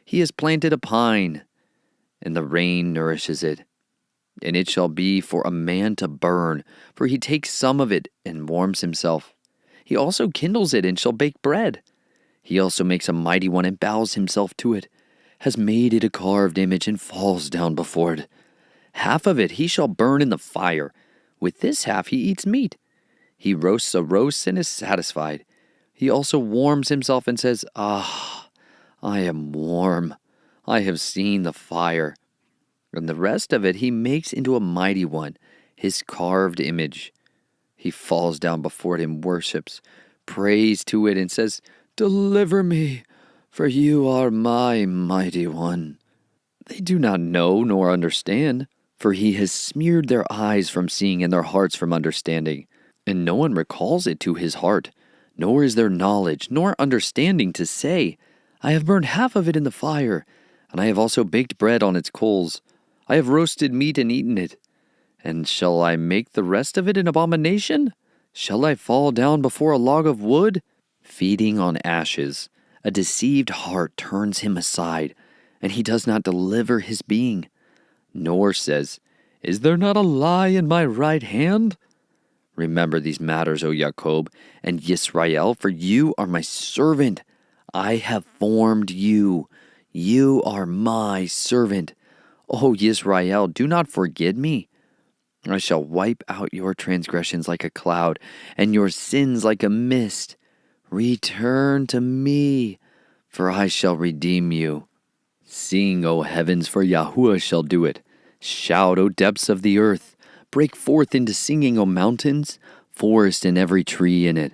He has planted a pine, and the rain nourishes it. And it shall be for a man to burn, for he takes some of it, and warms himself. He also kindles it, and shall bake bread. He also makes a mighty one, and bows himself to it, has made it a carved image, and falls down before it. Half of it he shall burn in the fire. With this half he eats meat. He roasts a roast and is satisfied. He also warms himself and says, I am warm. I have seen the fire. And the rest of it he makes into a mighty one, his carved image. He falls down before it and worships, prays to it, and says, Deliver me, for you are my mighty one. They do not know nor understand, for he has smeared their eyes from seeing and their hearts from understanding. And no one recalls it to his heart, nor is there knowledge, nor understanding to say, I have burned half of it in the fire, and I have also baked bread on its coals. I have roasted meat and eaten it. And shall I make the rest of it an abomination? Shall I fall down before a log of wood? Feeding on ashes, a deceived heart turns him aside, and he does not deliver his being, nor says, Is there not a lie in my right hand? Remember these matters, O Jacob and Yisrael, for you are my servant. I have formed you. You are my servant. O Yisrael, do not forget me. I shall wipe out your transgressions like a cloud, and your sins like a mist. Return to me, for I shall redeem you. Sing, O heavens, for Yahuwah shall do it. Shout, O depths of the earth. Break forth into singing, O mountains, forest and every tree in it.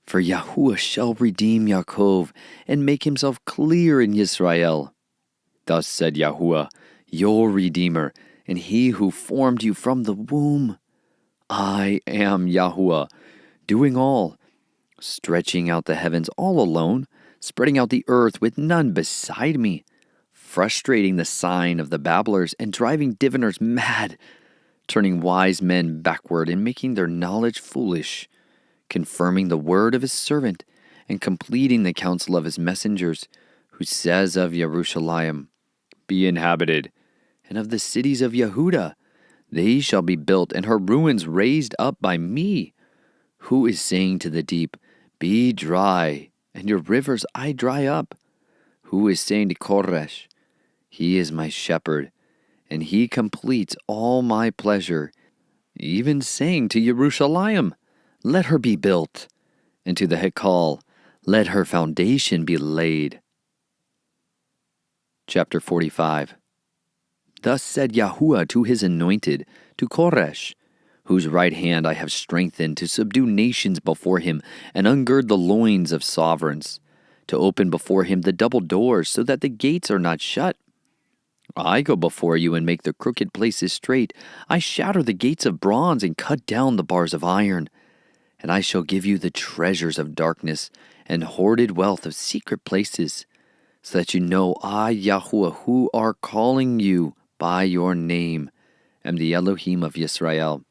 For Yahuwah shall redeem Yaakov, and make himself clear in Yisrael. Thus said Yahuwah, your Redeemer, and he who formed you from the womb. I am Yahuwah, doing all, stretching out the heavens all alone, spreading out the earth with none beside me, frustrating the sign of the babblers and driving diviners mad, turning wise men backward and making their knowledge foolish, confirming the word of his servant and completing the counsel of his messengers, who says of Jerusalem, Be inhabited, and of the cities of Yehuda, they shall be built, and her ruins raised up by me, who is saying to the deep, Be dry, and your rivers I dry up, who is saying to Koresh, He is my shepherd, and he completes all my pleasure, even saying to Jerusalem, Let her be built, and to the Hekal, let her foundation be laid. Chapter 45. Thus said Yahuwah to his anointed, to Koresh, whose right hand I have strengthened to subdue nations before him and ungird the loins of sovereigns, to open before him the double doors so that the gates are not shut. I go before you and make the crooked places straight. I shatter the gates of bronze and cut down the bars of iron. And I shall give you the treasures of darkness and hoarded wealth of secret places, so that you know I, Yahuwah, who are calling you by your name, am the Elohim of Yisrael.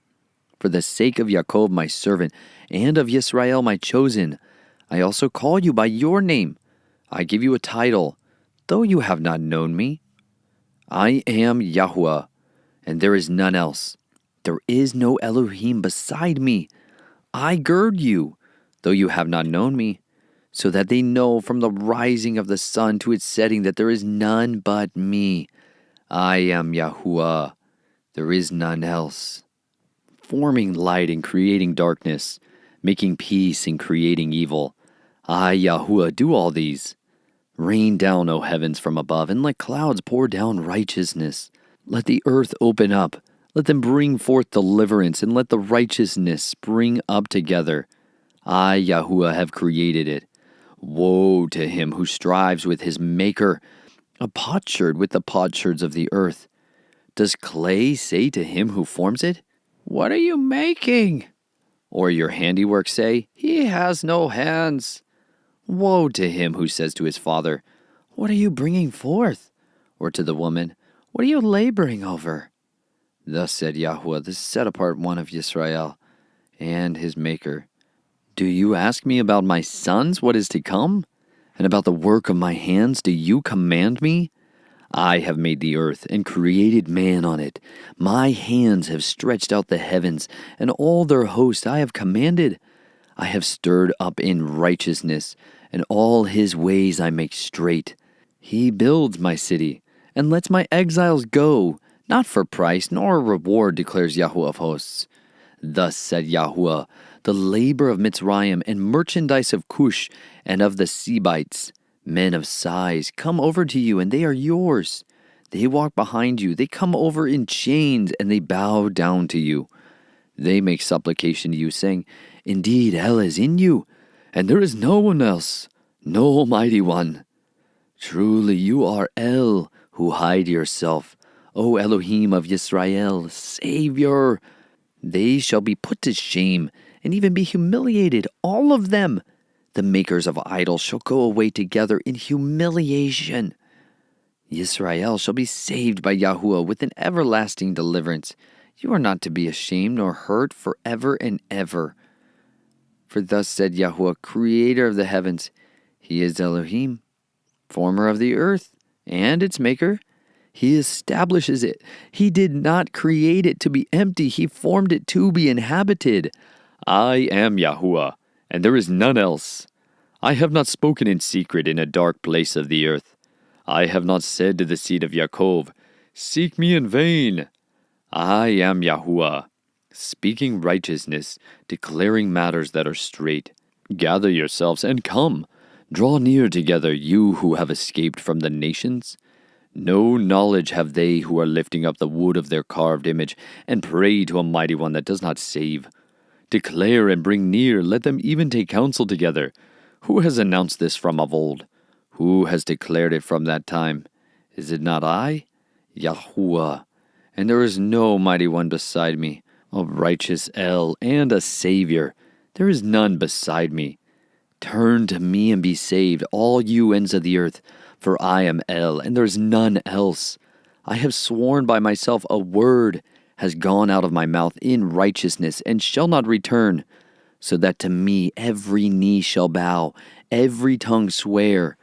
For the sake of Jacob my servant, and of Yisrael my chosen, I also call you by your name. I give you a title, though you have not known me. I am Yahuwah, and there is none else. There is no Elohim beside me. I gird you, though you have not known me, so that they know from the rising of the sun to its setting that there is none but me. I am Yahuwah, there is none else. Forming light and creating darkness, making peace and creating evil. I, Yahuwah, do all these. Rain down, O heavens, from above, and let clouds pour down righteousness. Let the earth open up. Let them bring forth deliverance, and let the righteousness spring up together. I, Yahuwah, have created it. Woe to him who strives with his maker, a potsherd with the potsherds of the earth. Does clay say to him who forms it, What are you making? Or your handiwork say, He has no hands. Woe to him who says to his father, What are you bringing forth? Or to the woman, What are you laboring over? Thus said Yahuwah, the set-apart one of Yisrael, and his maker. Do you ask me about my sons, what is to come? And about the work of my hands, do you command me? I have made the earth and created man on it. My hands have stretched out the heavens, and all their host I have commanded. I have stirred up in righteousness, and all his ways I make straight. He builds my city, and lets my exiles go, not for price nor reward, declares Yahuwah of hosts. Thus said Yahuwah, the labor of Mitzrayim and merchandise of Cush and of the Sebites, men of size, come over to you, and they are yours. They walk behind you, they come over in chains, and they bow down to you. They make supplication to you, saying, Indeed, El is in you, and there is no one else, no Almighty One. Truly you are El, who hide yourself, O Elohim of Yisrael, Savior. They shall be put to shame, and even be humiliated, all of them. The makers of idols shall go away together in humiliation. Yisrael shall be saved by Yahuwah with an everlasting deliverance. You are not to be ashamed nor hurt forever and ever. For thus said Yahuwah, creator of the heavens, He is Elohim, former of the earth and its maker. He establishes it. He did not create it to be empty. He formed it to be inhabited. I am Yahuwah, and there is none else. I have not spoken in secret in a dark place of the earth. I have not said to the seed of Yaakov, seek me in vain. I am Yahuwah, speaking righteousness, declaring matters that are straight. Gather yourselves and come. Draw near together, you who have escaped from the nations. No knowledge have they who are lifting up the wood of their carved image, and pray to a mighty one that does not save. Declare and bring near, let them even take counsel together. Who has announced this from of old? Who has declared it from that time? Is it not I, Yahuwah? And there is no mighty one beside me, a righteous El and a Savior. There is none beside me. Turn to me and be saved, all you ends of the earth, for I am El, and there is none else. I have sworn by myself, a word has gone out of my mouth in righteousness, and shall not return, so that to me every knee shall bow, every tongue swear.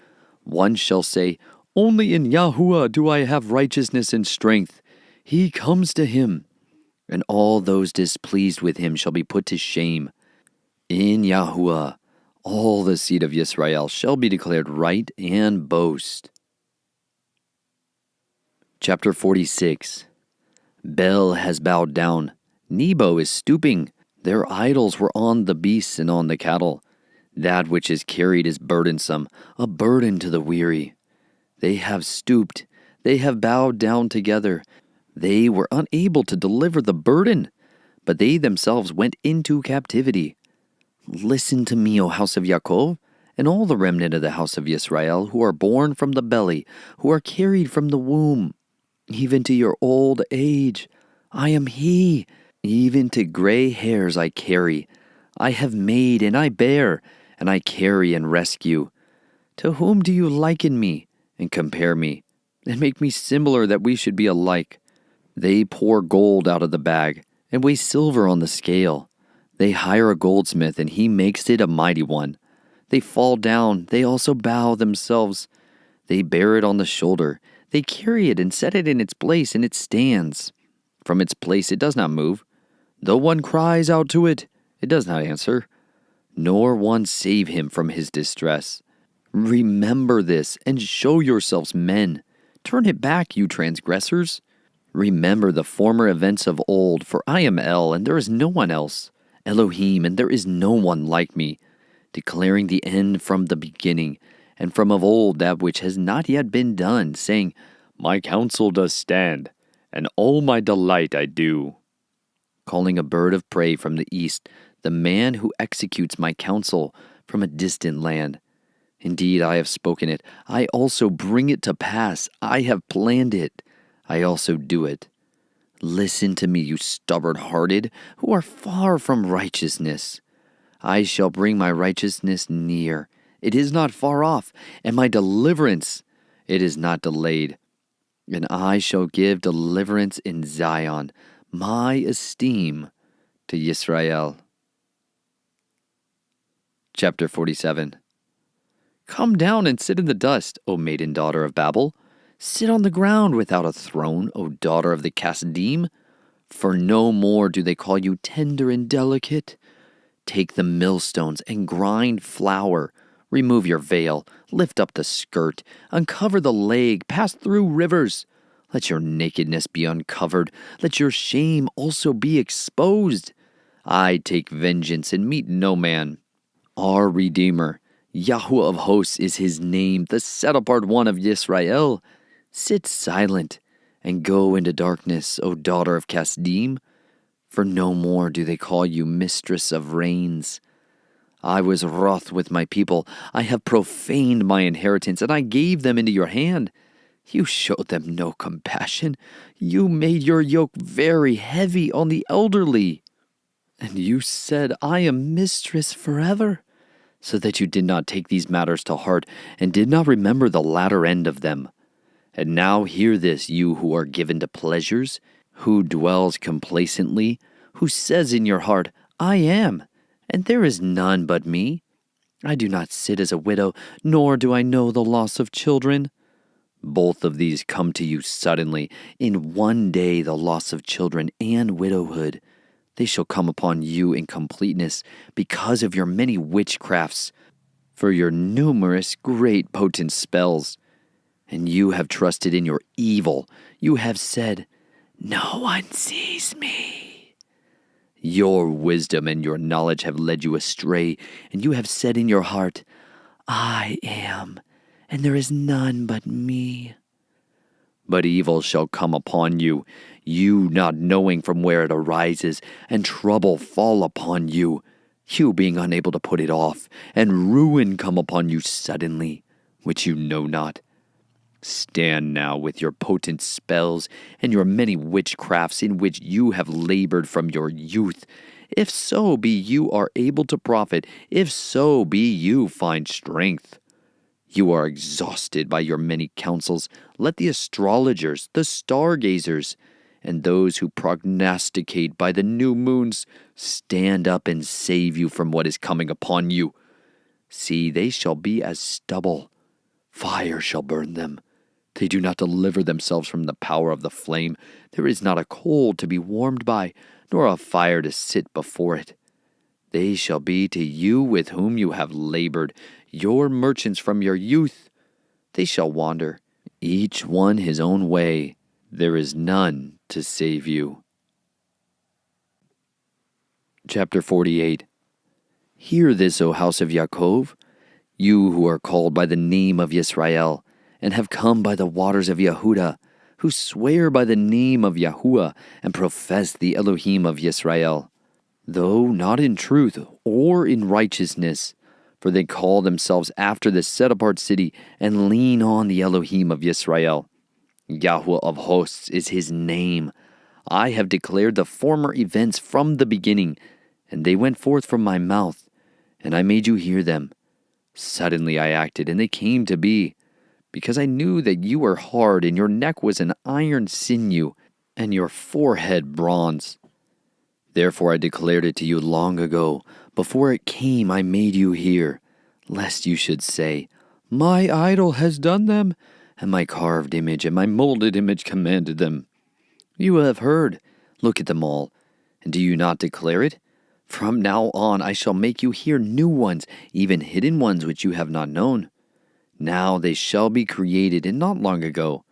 One shall say, only in Yahuwah do I have righteousness and strength. He comes to him, and all those displeased with him shall be put to shame. In Yahuwah all the seed of Yisrael shall be declared right and boast. Chapter 46. Bel has bowed down. Nebo is stooping. Their idols were on the beasts and on the cattle. That which is carried is burdensome, a burden to the weary. They have stooped. They have bowed down together. They were unable to deliver the burden, but they themselves went into captivity. Listen to me, O house of Yaakov, and all the remnant of the house of Yisrael, who are born from the belly, who are carried from the womb, even to your old age. I am He, even to gray hairs I carry. I have made and I bear, and I carry and rescue. To whom do you liken me, and compare me, and make me similar that we should be alike? They pour gold out of the bag, and weigh silver on the scale. They hire a goldsmith, and he makes it a mighty one. They fall down, they also bow themselves. They bear it on the shoulder. They carry it and set it in its place, and it stands. From its place it does not move. Though one cries out to it, it does not answer, nor one save him from his distress. Remember this, and show yourselves men. Turn it back, you transgressors. Remember the former events of old, for I am El, and there is no one else. Elohim, and there is no one like me, declaring the end from the beginning, and from of old that which has not yet been done, saying, my counsel does stand, and all my delight I do. Calling a bird of prey from the east, the man who executes my counsel from a distant land. Indeed, I have spoken it. I also bring it to pass. I have planned it. I also do it. Listen to me, you stubborn-hearted, who are far from righteousness. I shall bring my righteousness near. It is not far off, and my deliverance, it is not delayed. And I shall give deliverance in Zion, my esteem to Yisrael. Chapter 47. Come down and sit in the dust, O maiden daughter of Babel. Sit on the ground without a throne, O daughter of the Kasdim. For no more do they call you tender and delicate. Take the millstones and grind flour. Remove your veil, lift up the skirt, uncover the leg, pass through rivers. Let your nakedness be uncovered, let your shame also be exposed. I take vengeance and meet no man. Our Redeemer, Yahuwah of hosts is his name, the set-apart one of Yisrael. Sit silent and go into darkness, O daughter of Kasdim, for no more do they call you mistress of reigns. I was wroth with my people. I have profaned my inheritance, and I gave them into your hand. You showed them no compassion. You made your yoke very heavy on the elderly. And you said, I am mistress forever, so that you did not take these matters to heart, and did not remember the latter end of them. And now hear this, you who are given to pleasures, who dwells complacently, who says in your heart, I am, and there is none but me. I do not sit as a widow, nor do I know the loss of children. Both of these come to you suddenly, in one day the loss of children and widowhood. They shall come upon you in completeness because of your many witchcrafts, for your numerous great potent spells. And you have trusted in your evil. You have said, no one sees me. Your wisdom and your knowledge have led you astray, and you have said in your heart, I am, and there is none but me. But evil shall come upon you, you not knowing from where it arises, and trouble fall upon you, you being unable to put it off, and ruin come upon you suddenly, which you know not. Stand now with your potent spells and your many witchcrafts in which you have labored from your youth. If so be you are able to profit, if so be you find strength. You are exhausted by your many counsels. Let the astrologers, the stargazers, and those who prognosticate by the new moons stand up and save you from what is coming upon you. See, they shall be as stubble. Fire shall burn them. They do not deliver themselves from the power of the flame. There is not a coal to be warmed by, nor a fire to sit before it. They shall be to you with whom you have labored, your merchants from your youth. They shall wander, each one his own way. There is none to save you. Chapter 48. Hear this, O house of Yaakov, you who are called by the name of Yisrael, and have come by the waters of Yehuda, who swear by the name of Yahuwah, and profess the Elohim of Yisrael, though not in truth or in righteousness, for they call themselves after the set-apart city, and lean on the Elohim of Yisrael. Yahuwah of hosts is his name. I have declared the former events from the beginning, and they went forth from my mouth, and I made you hear them. Suddenly I acted, and they came to be, because I knew that you were hard, and your neck was an iron sinew, and your forehead bronze. Therefore I declared it to you long ago. Before it came I made you hear, lest you should say, my idol has done them, and my carved image and my molded image commanded them. You have heard. Look at them all. And do you not declare it? From now on I shall make you hear new ones, even hidden ones which you have not known. Now they shall be created, and not long ago.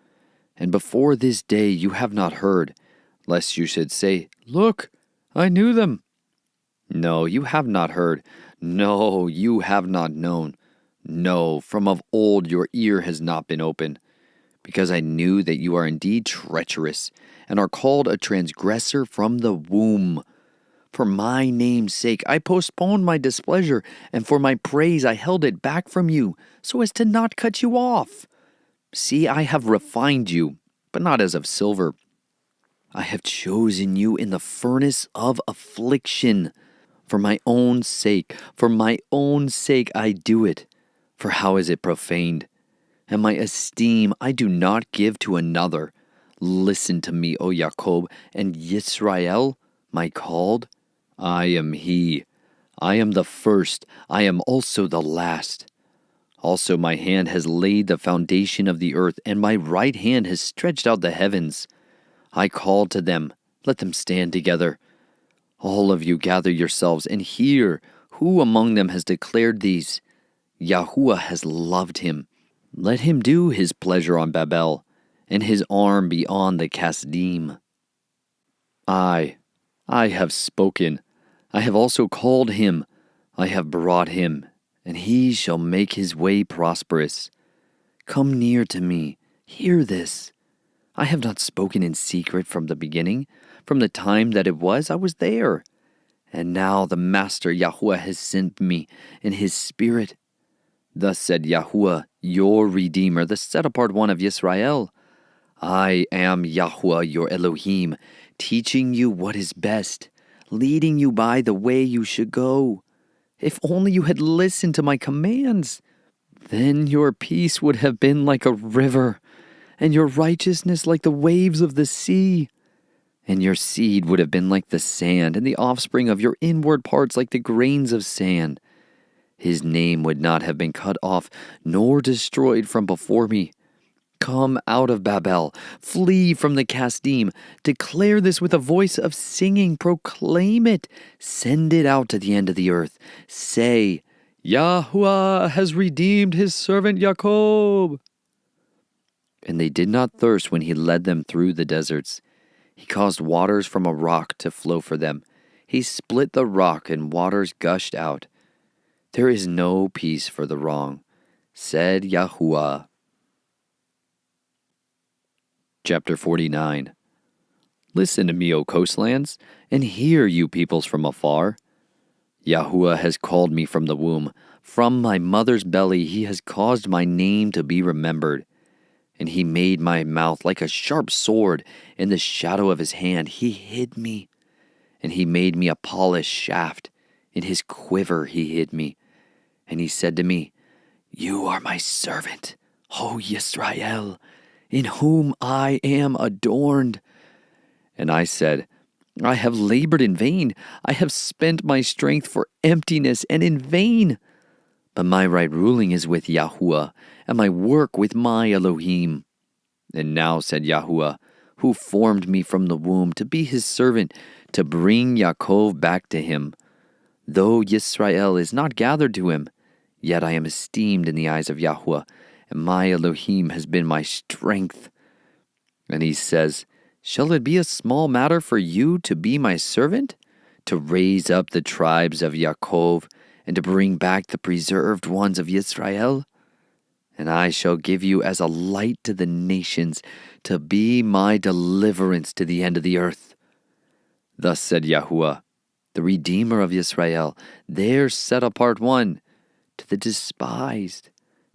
And before this day you have not heard, lest you should say, look, I knew them. No, you have not heard. No, you have not known. No, from of old your ear has not been open. Because I knew that you are indeed treacherous, and are called a transgressor from the womb. For my name's sake I postponed my displeasure, and for my praise I held it back from you, so as to not cut you off. See, I have refined you, but not as of silver. I have chosen you in the furnace of affliction. For my own sake I do it. For how is it profaned? And my esteem I do not give to another. Listen to me, O Jacob, and Yisrael, my called. I am he. I am the first. I am also the last. Also my hand has laid the foundation of the earth, and my right hand has stretched out the heavens. I called to them, let them stand together. All of you gather yourselves and hear. Who among them has declared these? Yahuwah has loved him. Let him do his pleasure on Babel, and his arm be on the Kasdim. I have spoken. I have also called him. I have brought him, and he shall make his way prosperous. Come near to me. Hear this. I have not spoken in secret from the beginning. From the time that it was, I was there. And now the Master Yahuwah has sent me in his spirit. Thus said Yahuwah, your Redeemer, the set-apart one of Yisrael. I am Yahuwah, your Elohim, teaching you what is best, leading you by the way you should go. If only you had listened to my commands, then your peace would have been like a river, and your righteousness like the waves of the sea. And your seed would have been like the sand, and the offspring of your inward parts like the grains of sand. His name would not have been cut off, nor destroyed from before me. Come out of Babel, flee from the Kasdim, declare this with a voice of singing, proclaim it, send it out to the end of the earth. Say, Yahuwah has redeemed his servant Jacob. And they did not thirst when he led them through the deserts. He caused waters from a rock to flow for them. He split the rock and waters gushed out. There is no peace for the wrong, said Yahuwah. Chapter 49. Listen to me, O coastlands, and hear, you peoples from afar. Yahuwah has called me from the womb. From my mother's belly he has caused my name to be remembered. And he made my mouth like a sharp sword. In the shadow of his hand he hid me. And he made me a polished shaft. In his quiver he hid me. And he said to me, You are my servant, O Yisrael, in whom I am adorned. And I said, I have labored in vain. I have spent my strength for emptiness and in vain. But my right ruling is with Yahuwah, and my work with my Elohim. And now, said Yahuwah, who formed me from the womb to be his servant, to bring Yaakov back to him. Though Yisrael is not gathered to him, yet I am esteemed in the eyes of Yahuwah, and my Elohim has been my strength. And he says, Shall it be a small matter for you to be my servant, to raise up the tribes of Yaakov, and to bring back the preserved ones of Yisrael? And I shall give you as a light to the nations, to be my deliverance to the end of the earth. Thus said Yahuwah, the Redeemer of Yisrael, their set-apart one, to the despised,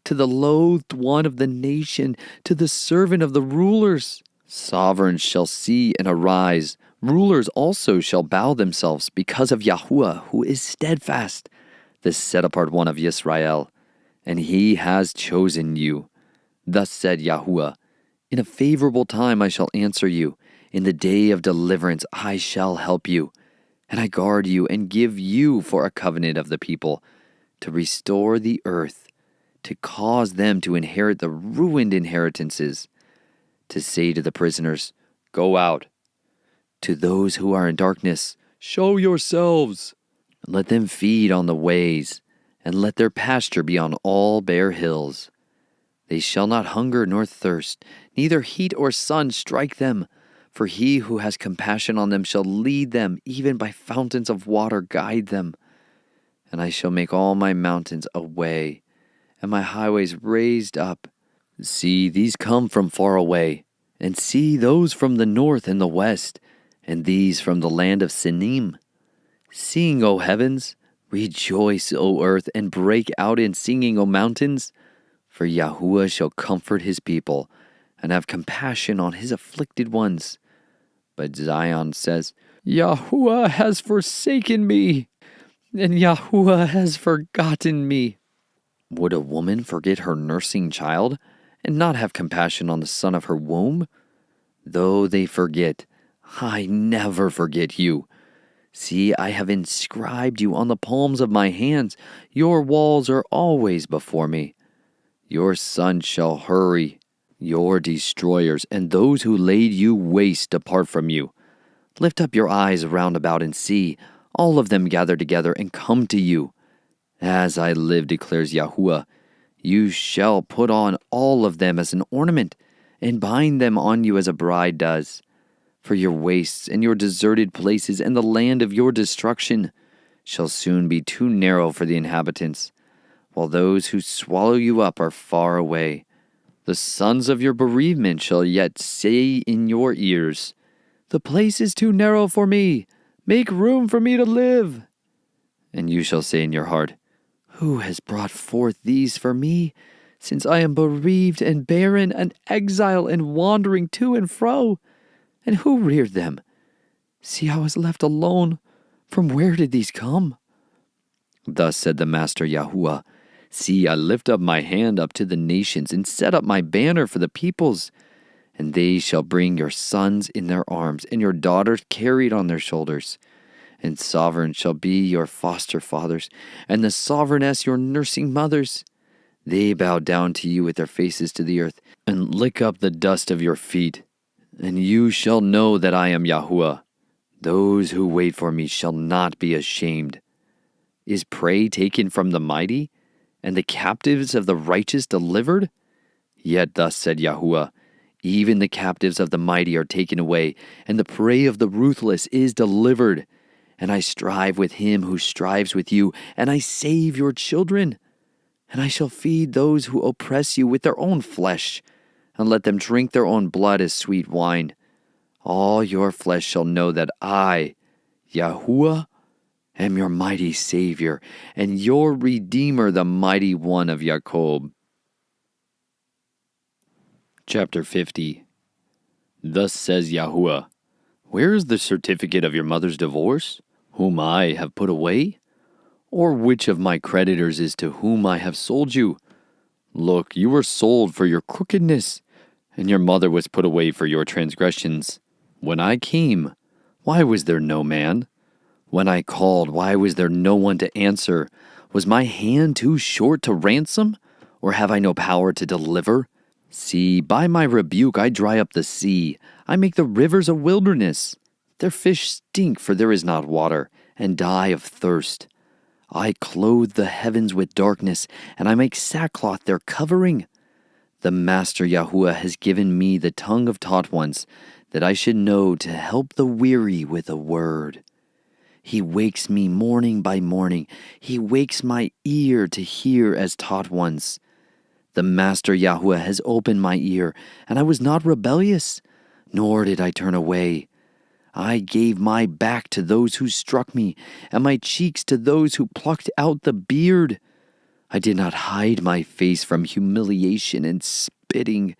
to the loathed one of the nation, to the servant of the rulers. Sovereigns shall see and arise. Rulers also shall bow themselves because of Yahuwah, who is steadfast, the set-apart one of Yisrael, and he has chosen you. Thus said Yahuwah, in a favorable time I shall answer you. In the day of deliverance I shall help you. And I guard you and give you for a covenant of the people, to restore the earth, to cause them to inherit the ruined inheritances, to say to the prisoners, Go out. To those who are in darkness, show yourselves. Let them feed on the ways, and let their pasture be on all bare hills. They shall not hunger nor thirst, neither heat or sun strike them. For he who has compassion on them shall lead them, even by fountains of water guide them. And I shall make all my mountains a way, and my highways raised up. See, these come from far away, and see those from the north and the west, and these from the land of Sinim. Sing, O heavens, rejoice, O earth, and break out in singing, O mountains. For Yahuwah shall comfort his people, and have compassion on his afflicted ones. But Zion says, Yahuwah has forsaken me, and Yahuwah has forgotten me. Would a woman forget her nursing child, and not have compassion on the son of her womb? Though they forget, I never forget you. See, I have inscribed you on the palms of my hands. Your walls are always before me. Your sons shall hurry, your destroyers, and those who laid you waste depart from you. Lift up your eyes round about and see, all of them gather together and come to you. As I live, declares Yahuwah, you shall put on all of them as an ornament, and bind them on you as a bride does. For your wastes and your deserted places and the land of your destruction shall soon be too narrow for the inhabitants, while those who swallow you up are far away. The sons of your bereavement shall yet say in your ears, The place is too narrow for me. Make room for me to live. And you shall say in your heart, Who has brought forth these for me, since I am bereaved and barren, an exile and wandering to and fro? And who reared them? See, I was left alone. From where did these come? Thus said the Master Yahuwah, See, I lift up my hand up to the nations and set up my banner for the peoples. And they shall bring your sons in their arms, and your daughters carried on their shoulders. And sovereign shall be your foster fathers, and the sovereigness your nursing mothers. They bow down to you with their faces to the earth, and lick up the dust of your feet. And you shall know that I am Yahuwah. Those who wait for me shall not be ashamed. Is prey taken from the mighty, and the captives of the righteous delivered? Yet thus said Yahuwah, even the captives of the mighty are taken away, and the prey of the ruthless is delivered. And I strive with him who strives with you, and I save your children. And I shall feed those who oppress you with their own flesh, and let them drink their own blood as sweet wine. All your flesh shall know that I, Yahuwah, am your mighty Savior, and your Redeemer, the mighty one of Jacob. Chapter 50. Thus says Yahuwah, where is the certificate of your mother's divorce, whom I have put away? Or which of my creditors is to whom I have sold you? Look, you were sold for your crookedness, and your mother was put away for your transgressions. When I came, why was there no man? When I called, why was there no one to answer? Was my hand too short to ransom? Or have I no power to deliver? See, by my rebuke I dry up the sea. I make the rivers a wilderness. Their fish stink, for there is not water, and die of thirst. I clothe the heavens with darkness, and I make sackcloth their covering. The Master Yahuwah has given me the tongue of taught ones, that I should know to help the weary with a word. He wakes me morning by morning. He wakes my ear to hear as taught ones. The Master Yahuwah has opened my ear, and I was not rebellious, nor did I turn away. I gave my back to those who struck me, and my cheeks to those who plucked out the beard. I did not hide my face from humiliation and spitting.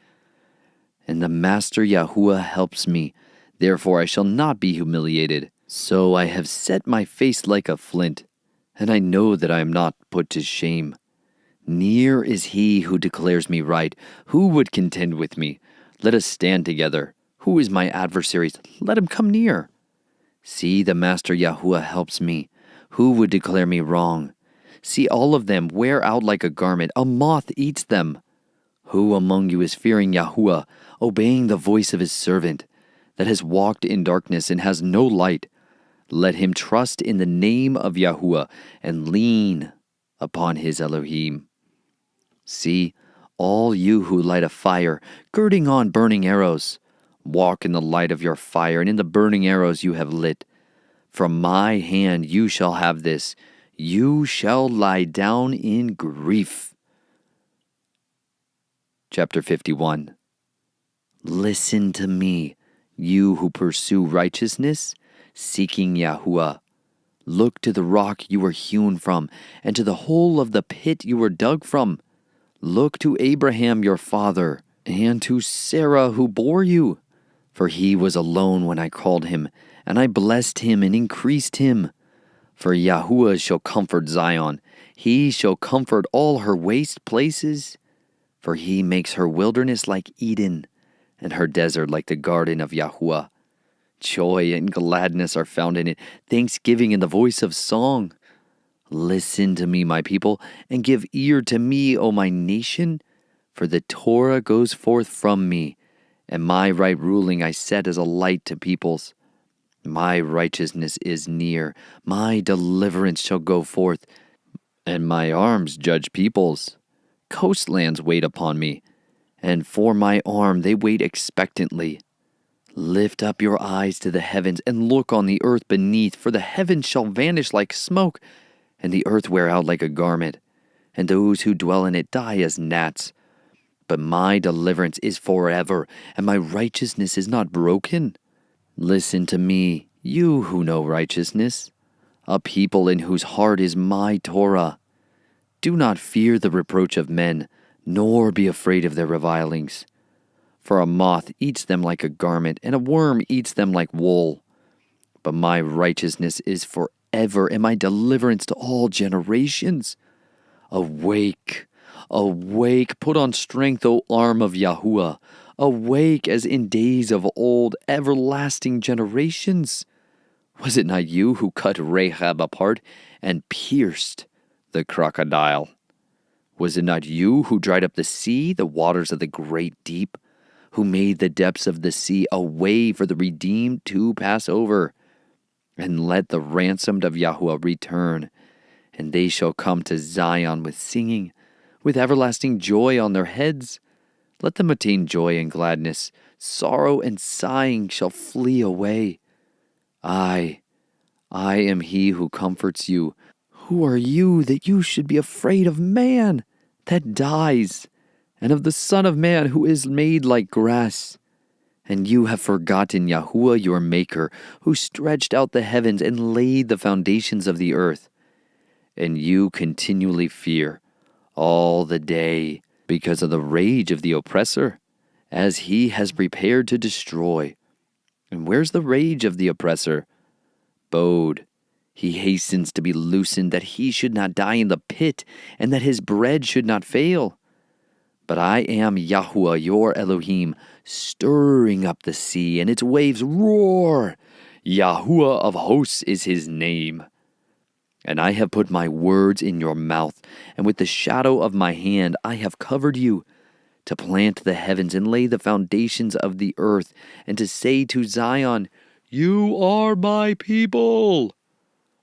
And the Master Yahuwah helps me, therefore I shall not be humiliated. So I have set my face like a flint, and I know that I am not put to shame. Near is he who declares me right. Who would contend with me? Let us stand together. Who is my adversary? Let him come near. See, the Master Yahuwah helps me. Who would declare me wrong? See, all of them wear out like a garment. A moth eats them. Who among you is fearing Yahuwah, obeying the voice of his servant, that has walked in darkness and has no light? Let him trust in the name of Yahuwah and lean upon his Elohim. See, all you who light a fire, girding on burning arrows, walk in the light of your fire and in the burning arrows you have lit. From my hand you shall have this. You shall lie down in grief. Chapter 51. Listen to me, you who pursue righteousness, seeking Yahuwah. Look to the rock you were hewn from, and to the hole of the pit you were dug from. Look to Abraham your father, and to Sarah who bore you. For he was alone when I called him, and I blessed him and increased him. For Yahuwah shall comfort Zion. He shall comfort all her waste places. For he makes her wilderness like Eden, and her desert like the garden of Yahuwah. Joy and gladness are found in it, thanksgiving in the voice of song. Listen to me, my people, and give ear to me, O my nation. For the Torah goes forth from me, and my right ruling I set as a light to peoples. My righteousness is near, my deliverance shall go forth, and my arms judge peoples. Coastlands wait upon me, and for my arm they wait expectantly. Lift up your eyes to the heavens, and look on the earth beneath, for the heavens shall vanish like smoke, and the earth wear out like a garment, and those who dwell in it die as gnats. But my deliverance is forever, and my righteousness is not broken. Listen to me, you who know righteousness, a people in whose heart is my Torah. Do not fear the reproach of men, nor be afraid of their revilings. For a moth eats them like a garment, and a worm eats them like wool. But my righteousness is forever, and my deliverance to all generations. Awake, awake, put on strength, O arm of Yahuwah. Awake as in days of old, everlasting generations. Was it not you who cut Rahab apart and pierced the crocodile? Was it not you who dried up the sea, the waters of the great deep, who made the depths of the sea a way for the redeemed to pass over? And let the ransomed of Yahuwah return, and they shall come to Zion with singing, with everlasting joy on their heads. Let them attain joy and gladness. Sorrow and sighing shall flee away. I am he who comforts you. Who are you that you should be afraid of man that dies, and of the Son of Man who is made like grass? And you have forgotten Yahuwah your Maker, who stretched out the heavens and laid the foundations of the earth. And you continually fear all the day because of the rage of the oppressor, as he has prepared to destroy. And where's the rage of the oppressor? Bode. He hastens to be loosened, that he should not die in the pit, and that his bread should not fail. But I am Yahuwah your Elohim, stirring up the sea, and its waves roar. Yahuwah of hosts is his name. And I have put my words in your mouth, and with the shadow of my hand I have covered you, to plant the heavens and lay the foundations of the earth, and to say to Zion, You are my people.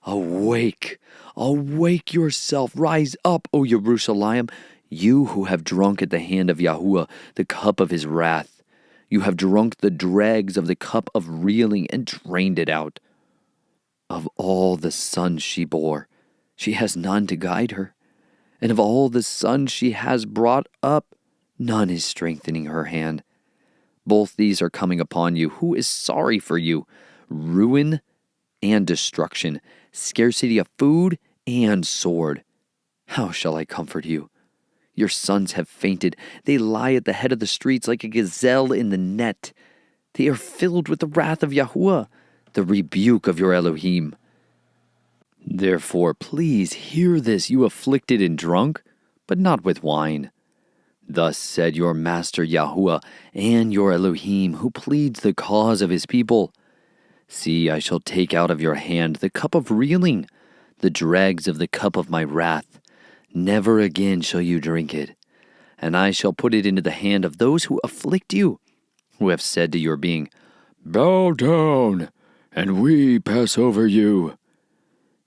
Awake, awake yourself, rise up, O Jerusalem, you who have drunk at the hand of Yahuwah the cup of his wrath. You have drunk the dregs of the cup of reeling and drained it out. Of all the sons she bore, she has none to guide her, and of all the sons she has brought up, none is strengthening her hand. Both these are coming upon you. Who is sorry for you? Ruin and destruction, scarcity of food and sword. How shall I comfort you? Your sons have fainted. They lie at the head of the streets like a gazelle in the net. They are filled with the wrath of Yahuwah, the rebuke of your Elohim. Therefore, please hear this, you afflicted and drunk, but not with wine. Thus said your master Yahuwah and your Elohim, who pleads the cause of his people. See, I shall take out of your hand the cup of reeling, the dregs of the cup of my wrath. Never again shall you drink it. And I shall put it into the hand of those who afflict you, who have said to your being, Bow down, and we pass over you.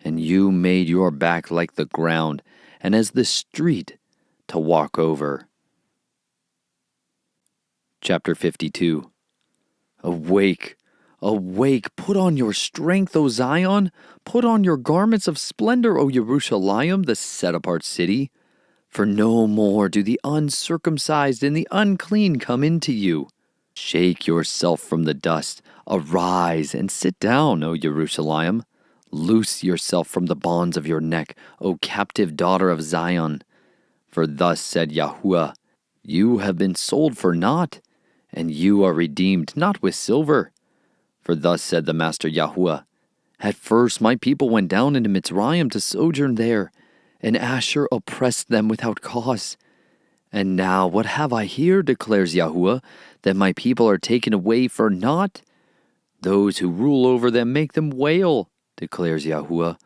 And you made your back like the ground, and as the street to walk over. Chapter 52. Awake, awake, put on your strength, O Zion. Put on your garments of splendor, O Jerusalem, the set-apart city. For no more do the uncircumcised and the unclean come into you. Shake yourself from the dust. Arise and sit down, O Jerusalem. Loose yourself from the bonds of your neck, O captive daughter of Zion. For thus said Yahuwah, You have been sold for naught, and you are redeemed not with silver. For thus said the Master Yahuwah, At first my people went down into Mitzrayim to sojourn there, and Asher oppressed them without cause. And now what have I here, declares Yahuwah, that my people are taken away for naught? Those who rule over them make them wail, declares Yahuwah,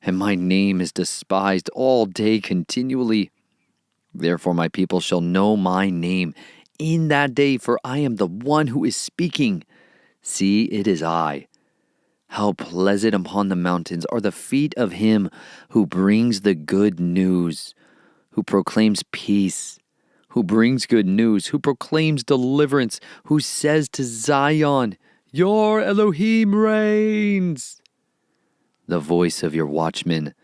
and my name is despised all day continually. Therefore my people shall know my name in that day, for I am the one who is speaking. See, it is I. How pleasant upon the mountains are the feet of him who brings the good news, who proclaims peace, who brings good news, who proclaims deliverance, who says to Zion, Your Elohim reigns. The voice of your watchmen,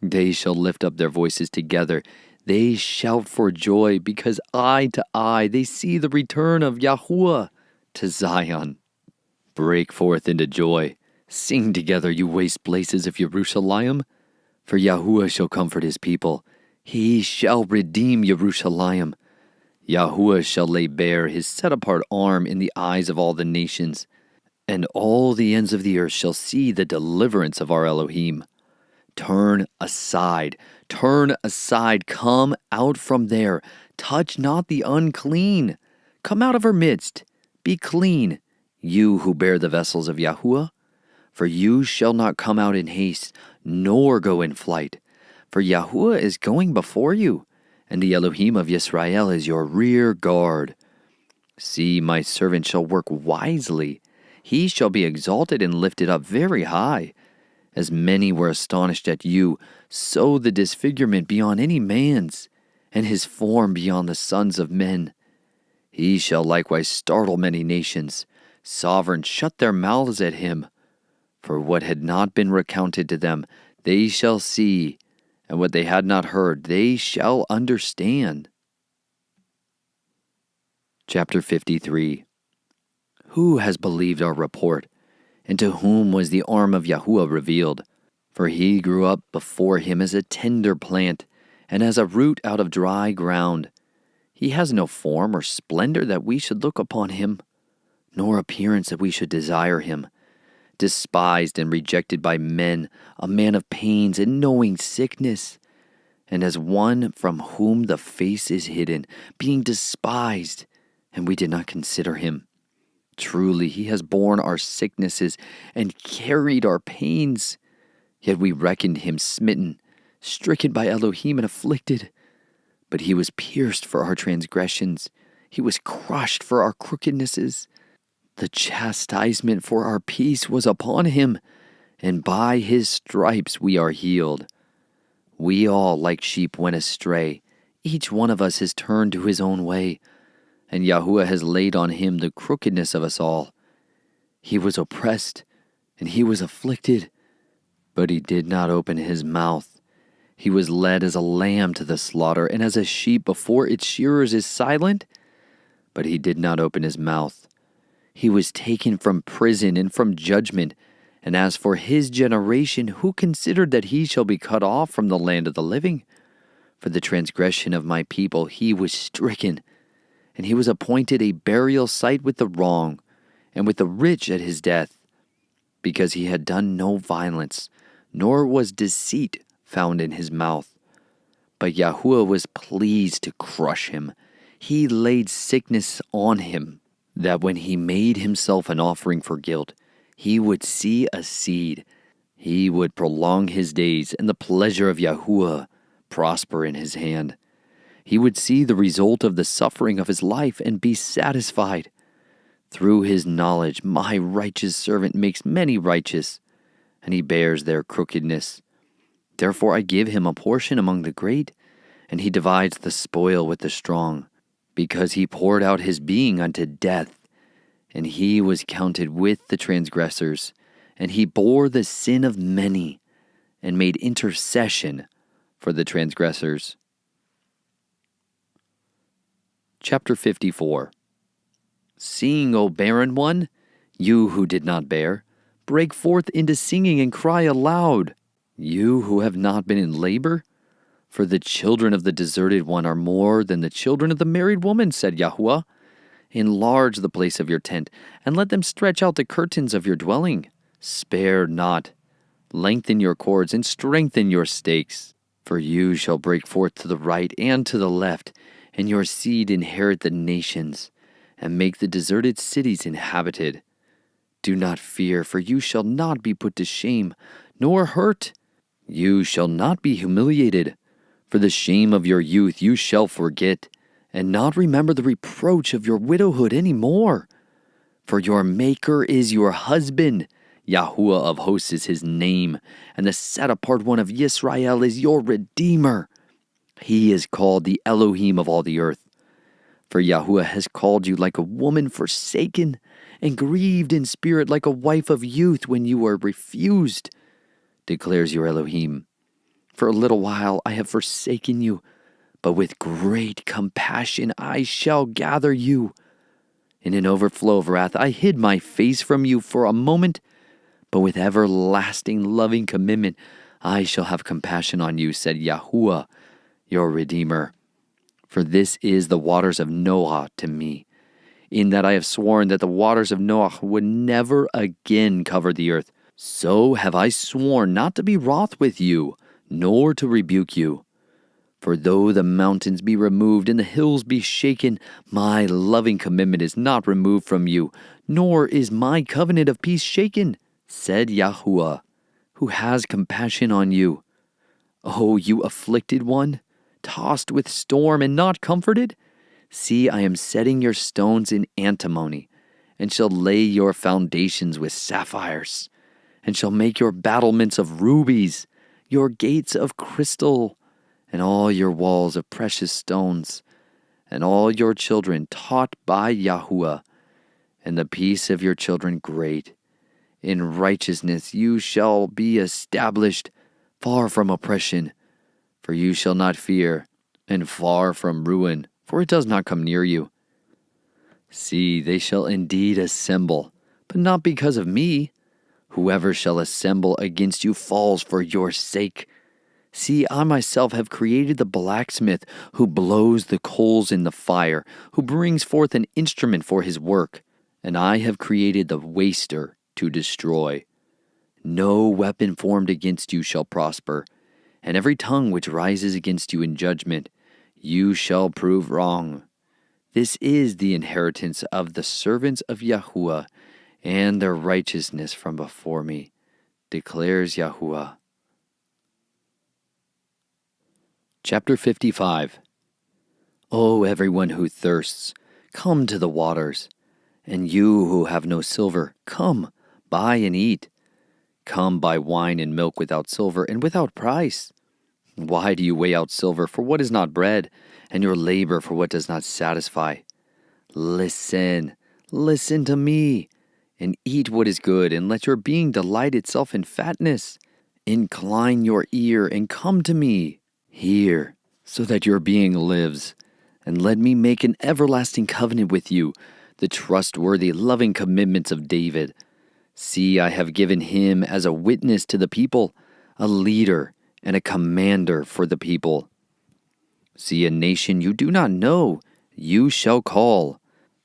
they shall lift up their voices together. They shout for joy, because eye to eye they see the return of Yahuwah to Zion. Break forth into joy. Sing together, you waste places of Jerusalem. For Yahuwah shall comfort his people. He shall redeem Jerusalem. Yahuwah shall lay bare his set-apart arm in the eyes of all the nations, and all the ends of the earth shall see the deliverance of our Elohim. Turn aside, come out from there. Touch not the unclean. come out of our midst. Be clean, you who bear the vessels of Yahuwah. For you shall not come out in haste, nor go in flight. For Yahuwah is going before you, and the Elohim of Yisrael is your rear guard. See, my servant shall work wisely. He shall be exalted and lifted up very high. As many were astonished at you, so the disfigurement beyond any man's, and his form beyond the sons of men. He shall likewise startle many nations. Sovereigns shut their mouths at him. For what had not been recounted to them, they shall see, and what they had not heard, they shall understand. Chapter 53. Who has believed our report, and to whom was the arm of Yahuwah revealed? For he grew up before him as a tender plant, and as a root out of dry ground. He has no form or splendor that we should look upon him, nor appearance that we should desire him. Despised and rejected by men, a man of pains and knowing sickness, and as one from whom the face is hidden, being despised, and we did not consider him. Truly he has borne our sicknesses and carried our pains. Yet we reckoned him smitten, stricken by Elohim and afflicted. But he was pierced for our transgressions. He was crushed for our crookednesses. The chastisement for our peace was upon him, and by his stripes we are healed. We all, like sheep, went astray. Each one of us has turned to his own way, and Yahuwah has laid on him the crookedness of us all. He was oppressed, and he was afflicted, but he did not open his mouth. He was led as a lamb to the slaughter, and as a sheep before its shearers is silent, but he did not open his mouth. He was taken from prison and from judgment. And as for his generation, who considered that he shall be cut off from the land of the living? For the transgression of my people he was stricken, and he was appointed a burial site with the wrong, and with the rich at his death, because he had done no violence, nor was deceit found in his mouth. But Yahuwah was pleased to crush him. He laid sickness on him, that when he made himself an offering for guilt, he would see a seed. He would prolong his days, and the pleasure of Yahuwah prosper in his hand. He would see the result of the suffering of his life and be satisfied. Through his knowledge, my righteous servant makes many righteous, and he bears their crookedness. Therefore I give him a portion among the great, and he divides the spoil with the strong, because he poured out his being unto death, and he was counted with the transgressors, and he bore the sin of many, and made intercession for the transgressors. Chapter 54. Sing, O barren one, you who did not bear, break forth into singing and cry aloud, you who have not been in labor. For the children of the deserted one are more than the children of the married woman, said Yahuwah. Enlarge the place of your tent, and let them stretch out the curtains of your dwelling. Spare not. Lengthen your cords, and strengthen your stakes. For you shall break forth to the right and to the left, and your seed inherit the nations, and make the deserted cities inhabited. Do not fear, for you shall not be put to shame, nor hurt. You shall not be humiliated. For the shame of your youth you shall forget, and not remember the reproach of your widowhood any more. For your Maker is your husband, Yahuwah of hosts is his name, and the set-apart one of Yisrael is your Redeemer. He is called the Elohim of all the earth. For Yahuwah has called you like a woman forsaken, and grieved in spirit like a wife of youth when you were refused, declares your Elohim. For a little while I have forsaken you, but with great compassion I shall gather you. In an overflow of wrath I hid my face from you for a moment, but with everlasting loving commitment I shall have compassion on you, said Yahuwah, your Redeemer. For this is the waters of Noah to me, in that I have sworn that the waters of Noah would never again cover the earth. So have I sworn not to be wroth with you, nor to rebuke you. For though the mountains be removed and the hills be shaken, my loving commitment is not removed from you, nor is my covenant of peace shaken, said Yahuwah, who has compassion on you. O you afflicted one, tossed with storm and not comforted, see, I am setting your stones in antimony, and shall lay your foundations with sapphires, and shall make your battlements of rubies, your gates of crystal, and all your walls of precious stones, and all your children taught by Yahuwah, and the peace of your children great. In righteousness you shall be established, far from oppression, for you shall not fear, and far from ruin, for it does not come near you. See, they shall indeed assemble, but not because of me. Whoever shall assemble against you falls for your sake. See, I myself have created the blacksmith who blows the coals in the fire, who brings forth an instrument for his work, and I have created the waster to destroy. No weapon formed against you shall prosper, and every tongue which rises against you in judgment, you shall prove wrong. This is the inheritance of the servants of Yahuwah, and their righteousness from before me, declares Yahuwah. Chapter 55. O everyone who thirsts, come to the waters, and you who have no silver, come, buy and eat. Come buy wine and milk without silver and without price. Why do you weigh out silver for what is not bread, and your labor for what does not satisfy? Listen to me, and eat what is good, and let your being delight itself in fatness. Incline your ear and come to me. Hear, so that your being lives, and let me make an everlasting covenant with you, the trustworthy, loving commitments of David. See, I have given him as a witness to the people, a leader and a commander for the people. See, a nation you do not know, you shall call,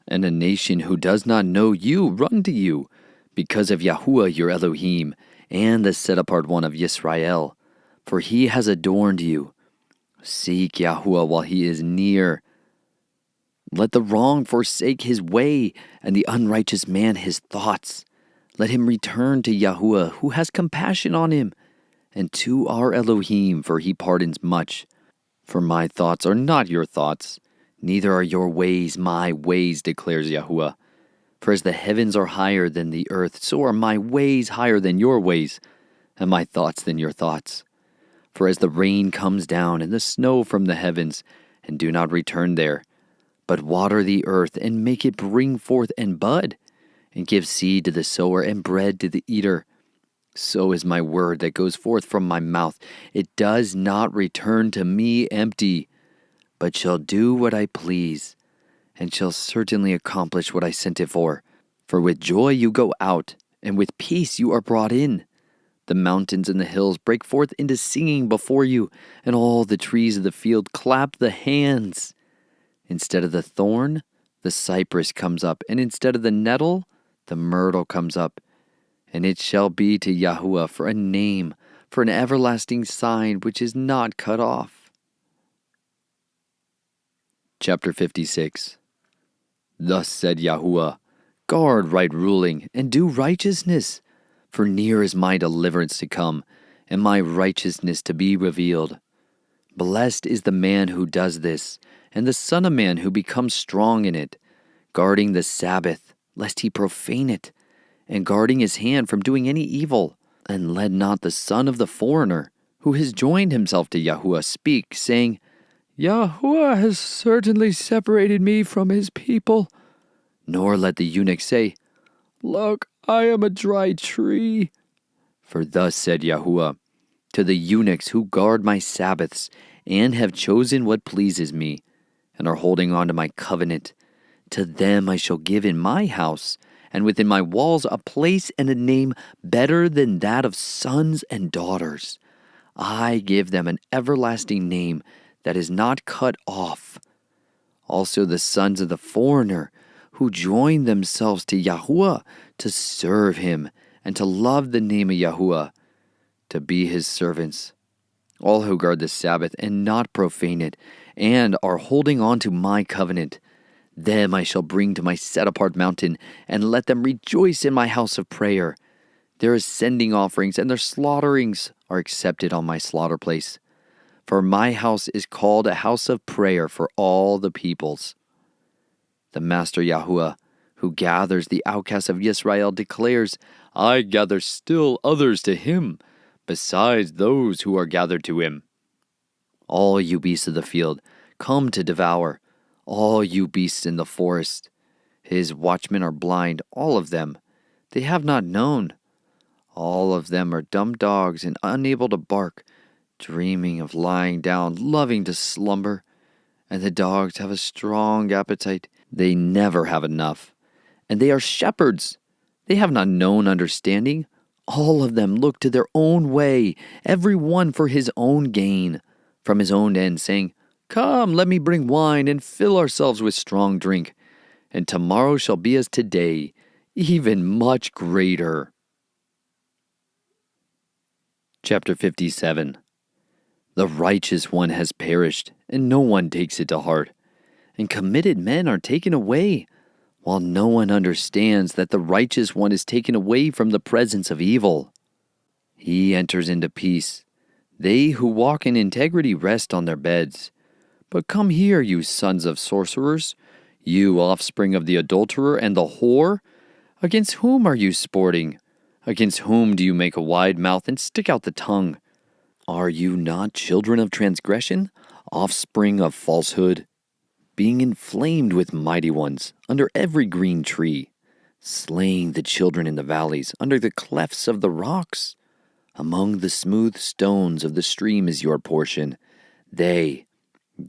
and a nation who does not know you run to you, because of Yahuwah your Elohim, and the set-apart one of Yisrael, for he has adorned you. Seek Yahuwah while he is near. Let the wrong forsake his way, and the unrighteous man his thoughts. Let him return to Yahuwah, who has compassion on him, and to our Elohim, for he pardons much. For my thoughts are not your thoughts, neither are your ways my ways, declares Yahuwah. For as the heavens are higher than the earth, so are my ways higher than your ways, and my thoughts than your thoughts. For as the rain comes down and the snow from the heavens, and do not return there, but water the earth and make it bring forth and bud, and give seed to the sower and bread to the eater, so is my word that goes forth from my mouth. It does not return to me empty, but shall do what I please, and shall certainly accomplish what I sent it for. For with joy you go out, and with peace you are brought in. The mountains and the hills break forth into singing before you, and all the trees of the field clap the hands. Instead of the thorn, the cypress comes up, and instead of the nettle, the myrtle comes up. And it shall be to Yahuwah for a name, for an everlasting sign which is not cut off. Chapter 56. Thus said Yahuwah, guard right ruling, and do righteousness, for near is my deliverance to come, and my righteousness to be revealed. Blessed is the man who does this, and the son of man who becomes strong in it, guarding the Sabbath, lest he profane it, and guarding his hand from doing any evil. And let not the son of the foreigner, who has joined himself to Yahuwah, speak, saying, Yahuwah has certainly separated me from his people. Nor let the eunuch say, Look, I am a dry tree. For thus said Yahuwah, to the eunuchs who guard my Sabbaths, and have chosen what pleases me, and are holding on to my covenant, to them I shall give in my house, and within my walls a place and a name better than that of sons and daughters. I give them an everlasting name that is not cut off. Also the sons of the foreigner, who join themselves to Yahuwah to serve him and to love the name of Yahuwah, to be his servants. all who guard the Sabbath and not profane it, and are holding on to my covenant. Them I shall bring to my set-apart mountain, and let them rejoice in my house of prayer. Their ascending offerings and their slaughterings are accepted on my slaughter place. For my house is called a house of prayer for all the peoples. The Master Yahuwah, who gathers the outcasts of Yisrael, declares, I gather still others to him, besides those who are gathered to him. All you beasts of the field, come to devour, all you beasts in the forest. His watchmen are blind, all of them. They have not known. All of them are dumb dogs and unable to bark, dreaming of lying down, loving to slumber. And the dogs have a strong appetite. They never have enough. And they are shepherds. They have not known understanding. All of them look to their own way, every one for his own gain, from his own end, saying, Come, let me bring wine and fill ourselves with strong drink. And tomorrow shall be as today, even much greater. Chapter 57. The righteous one has perished, and no one takes it to heart. And committed men are taken away, while no one understands that the righteous one is taken away from the presence of evil. He enters into peace. They who walk in integrity rest on their beds. But come here, you sons of sorcerers, you offspring of the adulterer and the whore. Against whom are you sporting? Against whom do you make a wide mouth and stick out the tongue? Are you not children of transgression, offspring of falsehood? Being inflamed with mighty ones under every green tree, slaying the children in the valleys under the clefts of the rocks. Among the smooth stones of the stream is your portion. They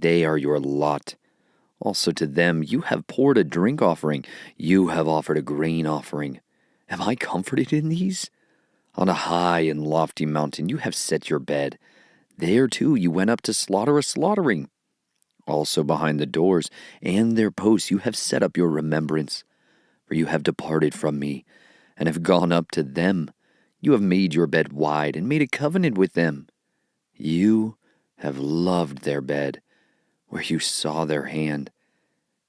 are your lot. Also to them you have poured a drink offering, you have offered a grain offering. Am I comforted in these? On a high and lofty mountain you have set your bed. There too you went up to slaughter a slaughtering. Also behind the doors and their posts you have set up your remembrance. For you have departed from me, and have gone up to them. You have made your bed wide, and made a covenant with them. You have loved their bed, where you saw their hand.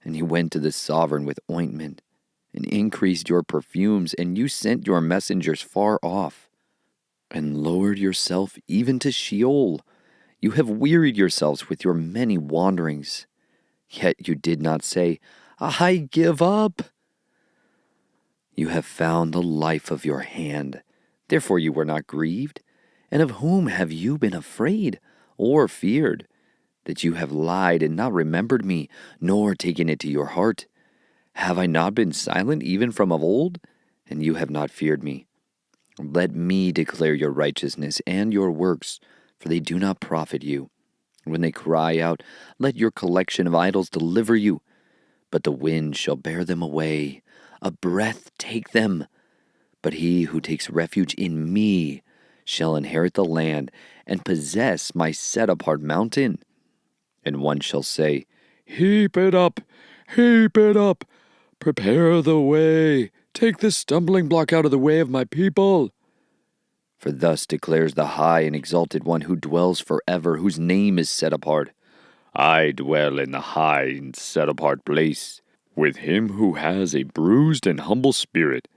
And you went to the sovereign with ointment, and increased your perfumes, and you sent your messengers far off, and lowered yourself even to Sheol. You have wearied yourselves with your many wanderings. Yet you did not say, I give up. You have found the life of your hand. Therefore you were not grieved. And of whom have you been afraid or feared? That you have lied and not remembered me, nor taken it to your heart? Have I not been silent even from of old? And you have not feared me. Let me declare your righteousness and your works, for they do not profit you. When they cry out, let your collection of idols deliver you. But the wind shall bear them away, a breath take them. But he who takes refuge in me shall inherit the land and possess my set-apart mountain. And one shall say, Heap it up, prepare the way, take this stumbling block out of the way of my people. For thus declares the high and exalted one who dwells forever, whose name is set apart. I dwell in the high and set apart place, with him who has a bruised and humble spirit,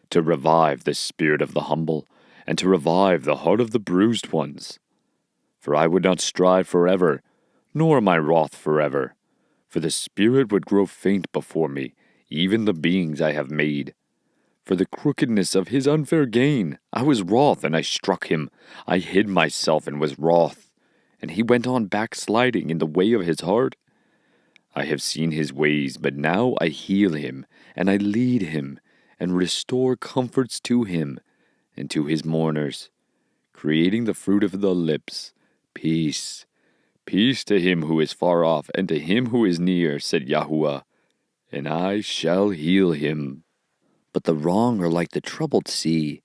to revive the spirit of the humble, and to revive the heart of the bruised ones. For I would not strive forever, nor am I wroth forever, for the spirit would grow faint before me, even the beings I have made. For the crookedness of his unfair gain, I was wroth, and I struck him. I hid myself and was wroth, and he went on backsliding in the way of his heart. I have seen his ways, but now I heal him, and I lead him, and restore comforts to him, and to his mourners, creating the fruit of the lips, peace. Peace to him who is far off, and to him who is near, said Yahuwah, and I shall heal him. But the wrong are like the troubled sea,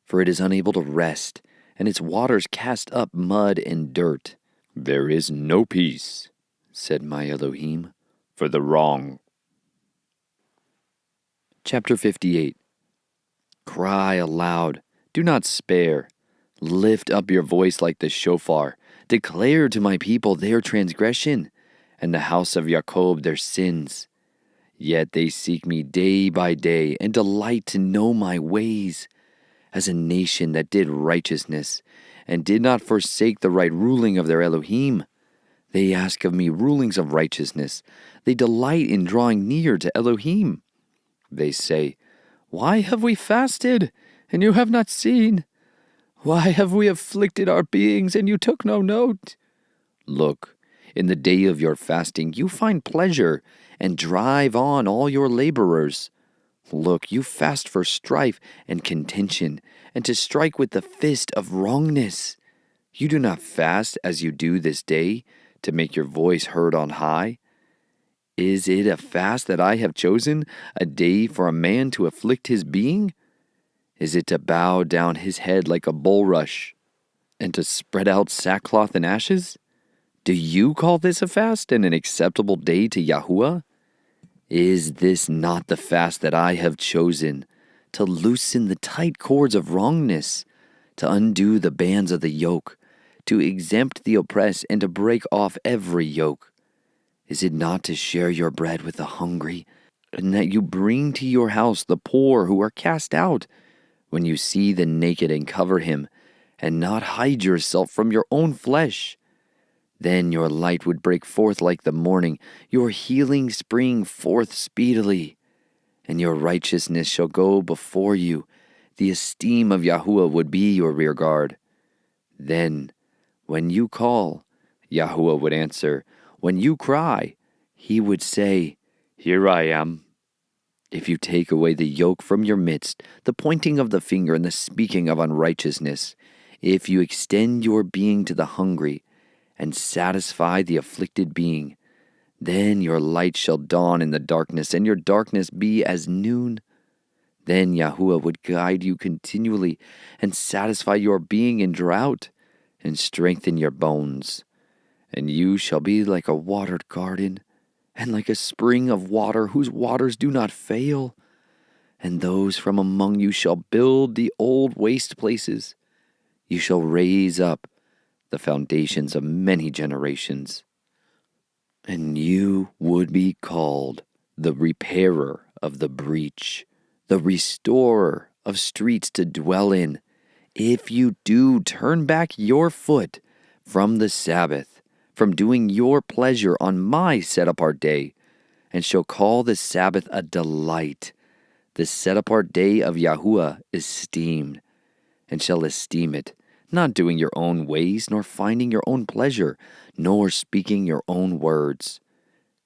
for it is unable to rest, and its waters cast up mud and dirt. There is no peace, said my Elohim, for the wrong. Chapter 58. Cry aloud, do not spare. Lift up your voice like the shofar. Declare to my people their transgression, and the house of Jacob their sins. Yet they seek me day by day, and delight to know my ways. As a nation that did righteousness, and did not forsake the right ruling of their Elohim. They ask of me rulings of righteousness. They delight in drawing near to Elohim. They say, Why have we fasted, and you have not seen? Why have we afflicted our beings, and you took no note? Look, in the day of your fasting you find pleasure, and drive on all your laborers. Look, you fast for strife and contention, and to strike with the fist of wrongness. You do not fast as you do this day, to make your voice heard on high. Is it a fast that I have chosen, a day for a man to afflict his being? Is it to bow down his head like a bulrush, and to spread out sackcloth and ashes? Do you call this a fast and an acceptable day to Yahuwah? Is this not the fast that I have chosen, to loosen the tight cords of wrongness, to undo the bands of the yoke, to exempt the oppressed, and to break off every yoke? Is it not to share your bread with the hungry, and that you bring to your house the poor who are cast out, when you see the naked and cover him, and not hide yourself from your own flesh? Then your light would break forth like the morning, your healing spring forth speedily, and your righteousness shall go before you. The esteem of Yahuwah would be your rear guard. Then, when you call, Yahuwah would answer. When you cry, he would say, Here I am. If you take away the yoke from your midst, the pointing of the finger and the speaking of unrighteousness, if you extend your being to the hungry, and satisfy the afflicted being, then your light shall dawn in the darkness, and your darkness be as noon. Then Yahuwah would guide you continually, and satisfy your being in drought, and strengthen your bones. And you shall be like a watered garden, and like a spring of water whose waters do not fail. And those from among you shall build the old waste places. You shall raise up the foundations of many generations. And you would be called the repairer of the breach, the restorer of streets to dwell in, if you do turn back your foot from the Sabbath, from doing your pleasure on my set-apart day, and shall call the Sabbath a delight, the set-apart day of Yahuwah esteemed, and shall esteem it, not doing your own ways, nor finding your own pleasure, nor speaking your own words.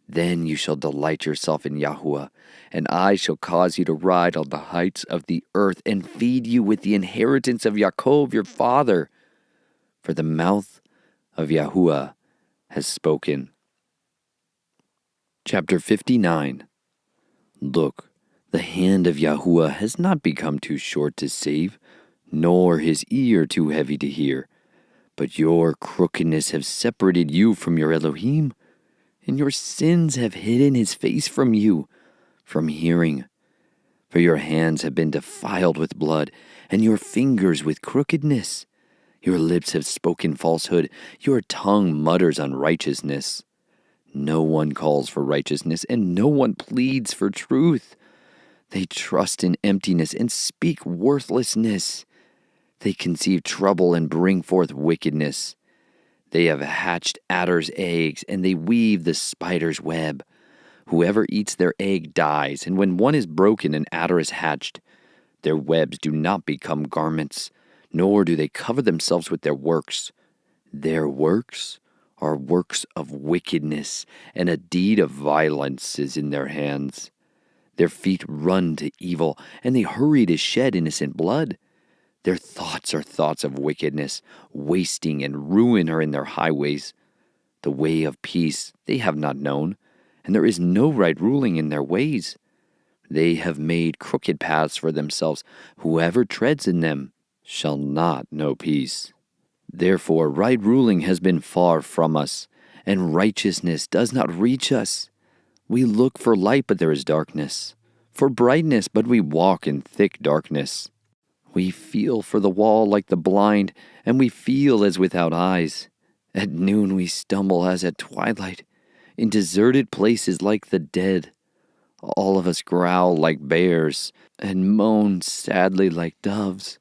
Then you shall delight yourself in Yahuwah, and I shall cause you to ride on the heights of the earth, and feed you with the inheritance of Jacob your father. For the mouth of Yahuwah has spoken. Chapter 59. Look, the hand of Yahuwah has not become too short to save, nor his ear too heavy to hear. But your crookedness have separated you from your Elohim, and your sins have hidden his face from you, from hearing. For your hands have been defiled with blood, and your fingers with crookedness. Your lips have spoken falsehood, your tongue mutters unrighteousness. No one calls for righteousness, and no one pleads for truth. They trust in emptiness and speak worthlessness. They conceive trouble and bring forth wickedness. They have hatched adder's eggs, and they weave the spider's web. Whoever eats their egg dies, and when one is broken, an adder is hatched. Their webs do not become garments, nor do they cover themselves with their works. Their works are works of wickedness, and a deed of violence is in their hands. Their feet run to evil, and they hurry to shed innocent blood. Their thoughts are thoughts of wickedness, wasting and ruin are in their highways. The way of peace they have not known, and there is no right ruling in their ways. They have made crooked paths for themselves. Whoever treads in them shall not know peace. Therefore right ruling has been far from us, and righteousness does not reach us. We look for light, but there is darkness, for brightness, but we walk in thick darkness. We feel for the wall like the blind, and we feel as without eyes. At noon we stumble as at twilight, in deserted places like the dead. All of us growl like bears, and moan sadly like doves.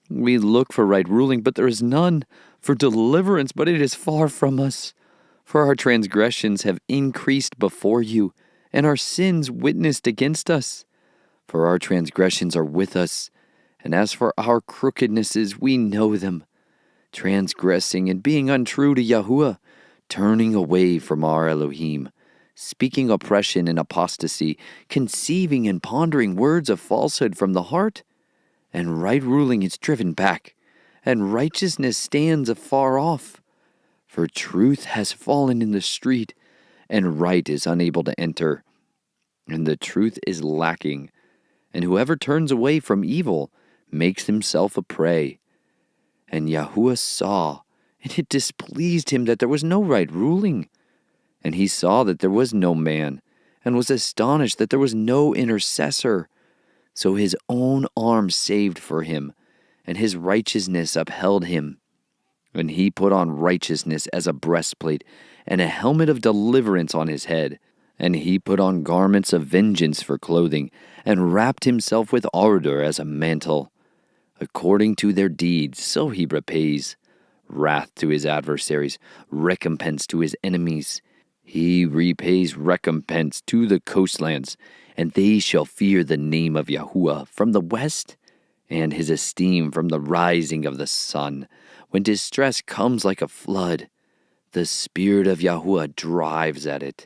We look for right ruling, but there is none, for deliverance, but it is far from us. For our transgressions have increased before you, and our sins witnessed against us. For our transgressions are with us, and as for our crookednesses, we know them. Transgressing and being untrue to Yahuwah, turning away from our Elohim, speaking oppression and apostasy, conceiving and pondering words of falsehood from the heart, and right ruling is driven back, and righteousness stands afar off. For truth has fallen in the street, and right is unable to enter, and the truth is lacking, and whoever turns away from evil makes himself a prey. And Yahuwah saw, and it displeased him that there was no right ruling. And he saw that there was no man, and was astonished that there was no intercessor. So his own arm saved for him, and his righteousness upheld him. And he put on righteousness as a breastplate, and a helmet of deliverance on his head. And he put on garments of vengeance for clothing, and wrapped himself with ardor as a mantle. According to their deeds, so he repays. Wrath to his adversaries, recompense to his enemies. He repays recompense to the coastlands, and they shall fear the name of Yahuwah from the west, and his esteem from the rising of the sun. When distress comes like a flood, the spirit of Yahuwah drives at it.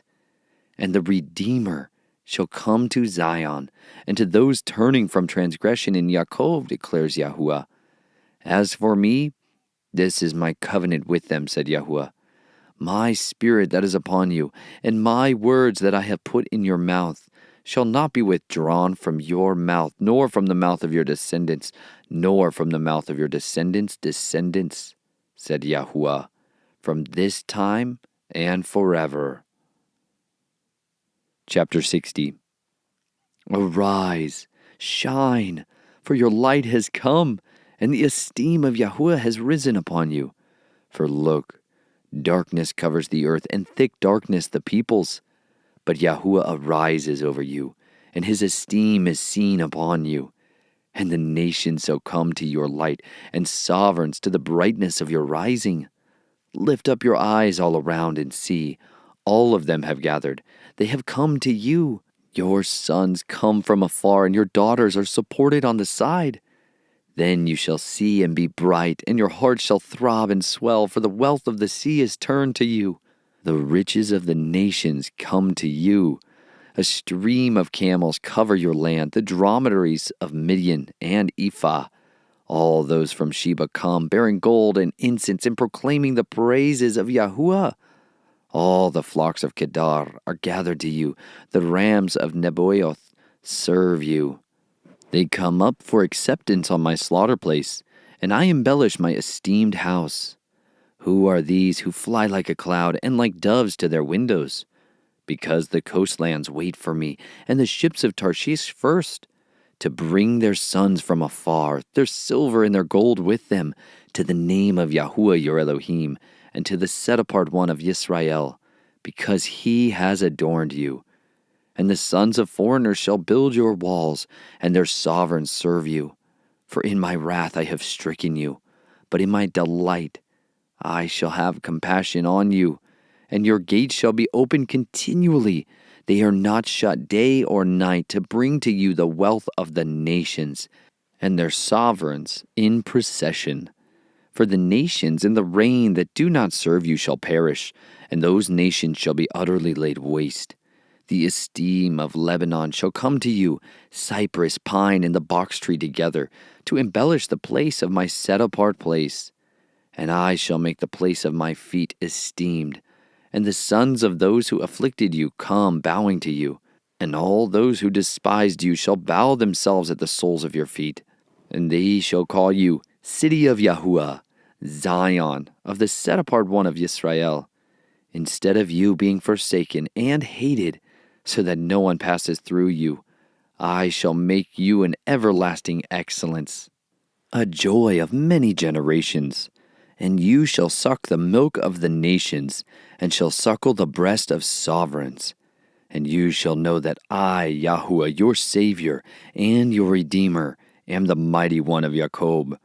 And the Redeemer shall come to Zion, and to those turning from transgression in Yaakov, declares Yahuwah. As for me, this is my covenant with them, said Yahuwah. My spirit that is upon you, and my words that I have put in your mouth, shall not be withdrawn from your mouth, nor from the mouth of your descendants, nor from the mouth of your descendants' descendants, said Yahuwah, from this time and forever. Chapter 60. Arise, shine, for your light has come, and the esteem of Yahuwah has risen upon you. For look, darkness covers the earth, and thick darkness the peoples. But Yahuwah arises over you, and his esteem is seen upon you. And the nations shall come to your light, and sovereigns to the brightness of your rising. Lift up your eyes all around and see. All of them have gathered. They have come to you. Your sons come from afar, and your daughters are supported on the side. Then you shall see and be bright, and your heart shall throb and swell, for the wealth of the sea is turned to you. The riches of the nations come to you. A stream of camels cover your land, the dromedaries of Midian and Ephah. All those from Sheba come, bearing gold and incense, and proclaiming the praises of Yahuwah. All the flocks of Kedar are gathered to you. The rams of Nebaioth serve you. They come up for acceptance on my slaughter place, and I embellish my esteemed house. Who are these who fly like a cloud and like doves to their windows? Because the coastlands wait for me, and the ships of Tarshish first, to bring their sons from afar, their silver and their gold with them, to the name of Yahuwah your Elohim, and to the set-apart one of Yisrael, because he has adorned you. And the sons of foreigners shall build your walls, and their sovereigns serve you. For in my wrath I have stricken you, but in my delight I shall have compassion on you, and your gates shall be open continually. They are not shut day or night, to bring to you the wealth of the nations, and their sovereigns in procession. For the nations in the reign that do not serve you shall perish, and those nations shall be utterly laid waste. The esteem of Lebanon shall come to you, cypress, pine, and the box tree together, to embellish the place of my set-apart place. And I shall make the place of my feet esteemed, and the sons of those who afflicted you come bowing to you. And all those who despised you shall bow themselves at the soles of your feet. And they shall call you City of Yahuwah, Zion, of the set-apart one of Yisrael, instead of you being forsaken and hated, so that no one passes through you. I shall make you an everlasting excellence, a joy of many generations. and you shall suck the milk of the nations, and shall suckle the breast of sovereigns. And you shall know that I, Yahuwah, your Savior and your Redeemer, am the mighty one of Jacob.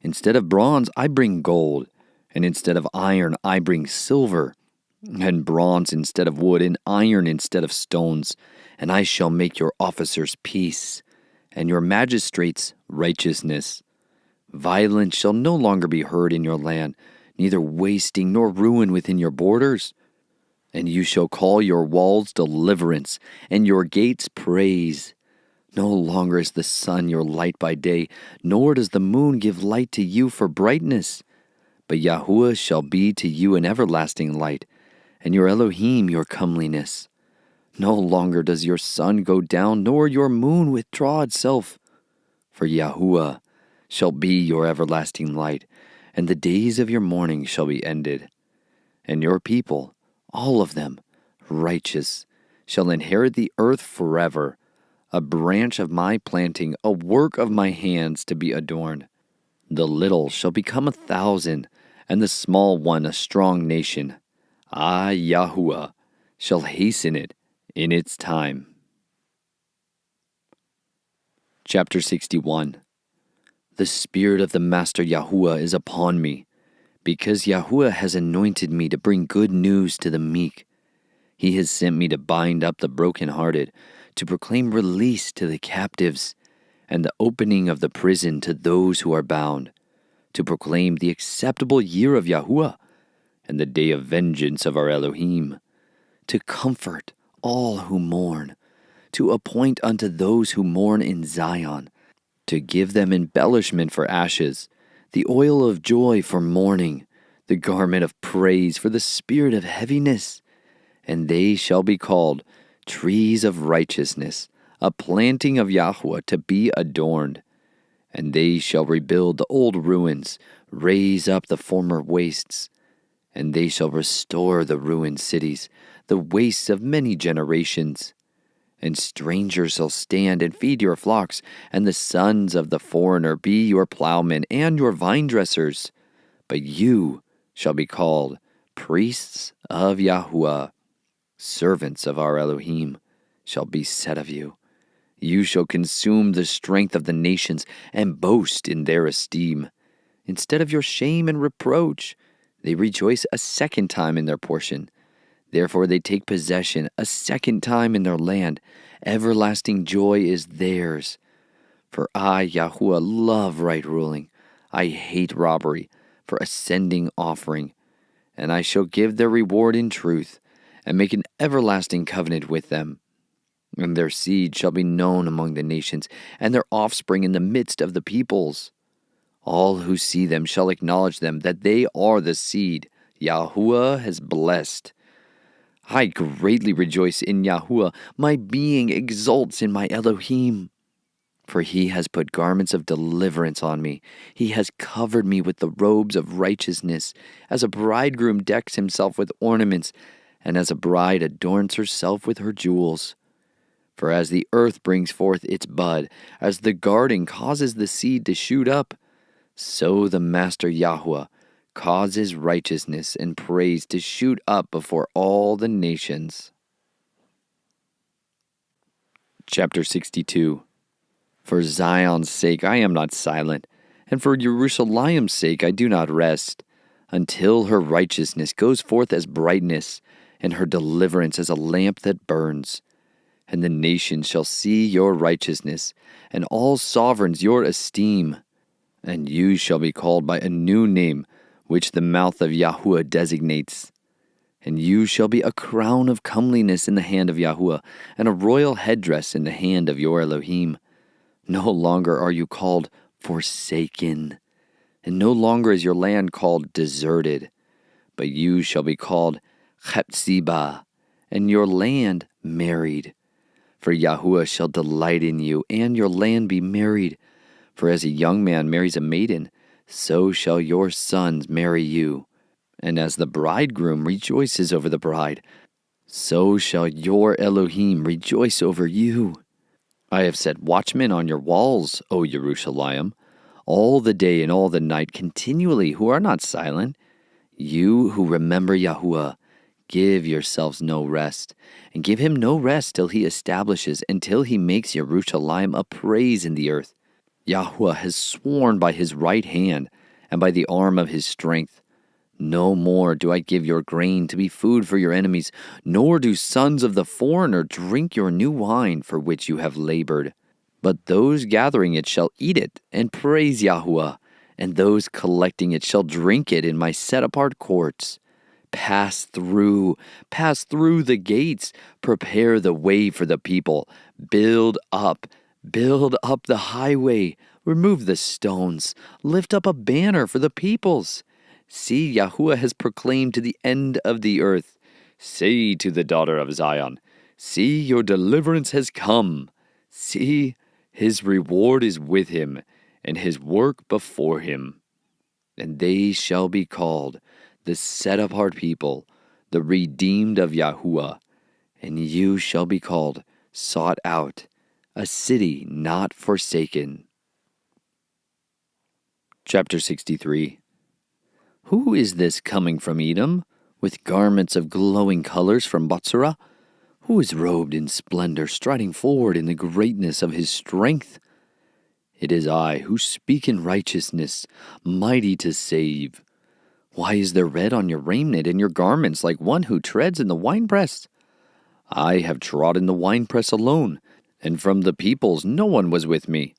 Instead of bronze I bring gold, and instead of iron I bring silver, and bronze instead of wood, and iron instead of stones. And I shall make your officers peace, and your magistrates righteousness. Violence shall no longer be heard in your land, neither wasting nor ruin within your borders. And you shall call your walls deliverance, and your gates praise. No longer is the sun your light by day, nor does the moon give light to you for brightness. But Yahuwah shall be to you an everlasting light, and your Elohim your comeliness. No longer does your sun go down, nor your moon withdraw itself. For Yahuwah shall be your everlasting light, and the days of your mourning shall be ended. And your people, all of them, righteous, shall inherit the earth forever, a branch of my planting, a work of my hands to be adorned. The little shall become 1,000, and the small one a strong nation. I, Yahuwah, shall hasten it in its time. Chapter 61. The Spirit of the Master Yahuwah is upon me, because Yahuwah has anointed me to bring good news to the meek. He has sent me to bind up the brokenhearted, to proclaim release to the captives, and the opening of the prison to those who are bound, to proclaim the acceptable year of Yahuwah, and the day of vengeance of our Elohim, to comfort all who mourn, to appoint unto those who mourn in Zion, to give them embellishment for ashes, the oil of joy for mourning, the garment of praise for the spirit of heaviness. And they shall be called trees of righteousness, a planting of Yahuwah to be adorned. And they shall rebuild the old ruins, raise up the former wastes. And they shall restore the ruined cities, the wastes of many generations. And strangers shall stand and feed your flocks, and the sons of the foreigner be your plowmen and your vine dressers. But you shall be called priests of Yahuwah. Servants of our Elohim shall be said of you. You shall consume the strength of the nations and boast in their esteem. Instead of your shame and reproach, they rejoice a second time in their portion. Therefore they take possession a second time in their land. Everlasting joy is theirs. For I, Yahuwah, love right ruling. I hate robbery for ascending offering. And I shall give their reward in truth, and make an everlasting covenant with them. And their seed shall be known among the nations, and their offspring in the midst of the peoples. All who see them shall acknowledge them, that they are the seed Yahuwah has blessed. I greatly rejoice in Yahuwah. My being exults in my Elohim. For he has put garments of deliverance on me. He has covered me with the robes of righteousness, as a bridegroom decks himself with ornaments, and as a bride adorns herself with her jewels. For as the earth brings forth its bud, as the garden causes the seed to shoot up, so the Master Yahuwah causes righteousness and praise to shoot up before all the nations. Chapter 62. For Zion's sake I am not silent, and for Jerusalem's sake I do not rest, until her righteousness goes forth as brightness, and her deliverance as a lamp that burns. And the nations shall see your righteousness, and all sovereigns your esteem. And you shall be called by a new name, which the mouth of Yahuwah designates. And you shall be a crown of comeliness in the hand of Yahuwah, and a royal headdress in the hand of your Elohim. No longer are you called forsaken, and no longer is your land called deserted, but you shall be called Hephzibah, and your land married. For Yahuwah shall delight in you, and your land be married. For as a young man marries a maiden, so shall your sons marry you. And as the bridegroom rejoices over the bride, so shall your Elohim rejoice over you. I have set watchmen on your walls, O Jerusalem. all the day and all the night continually, who are not silent. You who remember Yahuwah, give yourselves no rest, and give him no rest till he establishes, until he makes Yerushalayim a praise in the earth. Yahuwah has sworn by his right hand and by the arm of his strength. No more do I give your grain to be food for your enemies, nor do sons of the foreigner drink your new wine for which you have labored. But those gathering it shall eat it and praise Yahuwah, and those collecting it shall drink it in my set-apart courts. Pass through the gates, prepare the way for the people, build up the highway, remove the stones, lift up a banner for the peoples. See, Yahuwah has proclaimed to the end of the earth. Say to the daughter of Zion, see, your deliverance has come. See, his reward is with him, and his work before him. And they shall be called the set-apart people, the redeemed of Yahuwah. And you shall be called sought out, a city not forsaken. Chapter 63. Who is this coming from Edom, with garments of glowing colors from Bozrah? Who is robed in splendor, striding forward in the greatness of his strength? It is I who speak in righteousness, mighty to save. Why is there red on your raiment and your garments like one who treads in the winepress? I have trodden the winepress alone, and from the peoples no one was with me.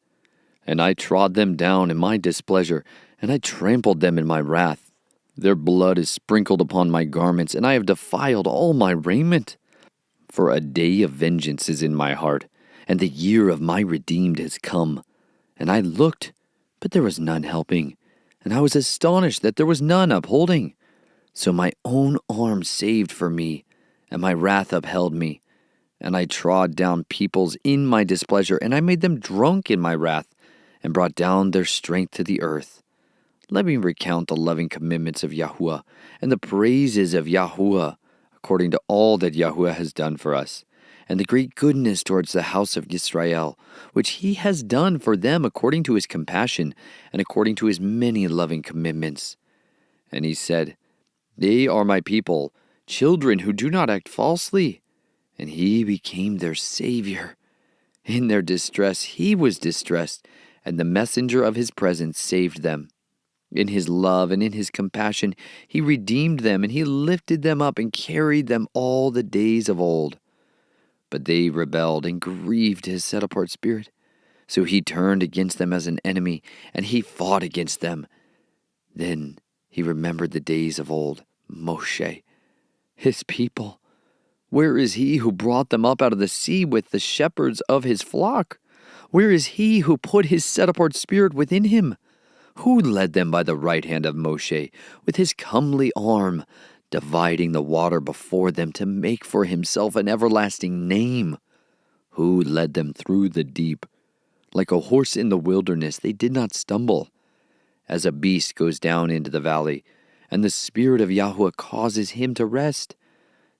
And I trod them down in my displeasure, and I trampled them in my wrath. Their blood is sprinkled upon my garments, and I have defiled all my raiment. For a day of vengeance is in my heart, and the year of my redeemed has come. And I looked, but there was none helping, and I was astonished that there was none upholding. So my own arm saved for me, and my wrath upheld me. And I trod down peoples in my displeasure, and I made them drunk in my wrath, and brought down their strength to the earth. Let me recount the loving commitments of Yahuwah, and the praises of Yahuwah, according to all that Yahuwah has done for us, and the great goodness towards the house of Israel, which he has done for them according to his compassion, and according to his many loving commitments. And he said, they are my people, children who do not act falsely. And he became their Savior. In their distress he was distressed, and the messenger of his presence saved them. In his love and in his compassion he redeemed them, and he lifted them up and carried them all the days of old. But they rebelled and grieved his set-apart spirit. So he turned against them as an enemy, and he fought against them. Then he remembered the days of old, Moshe, his people. Where is he who brought them up out of the sea with the shepherds of his flock? Where is he who put his set-apart spirit within him? Who led them by the right hand of Moshe with his comely arm, dividing the water before them to make for himself an everlasting name? Who led them through the deep? Like a horse in the wilderness, they did not stumble. As a beast goes down into the valley, and the Spirit of Yahuwah causes him to rest,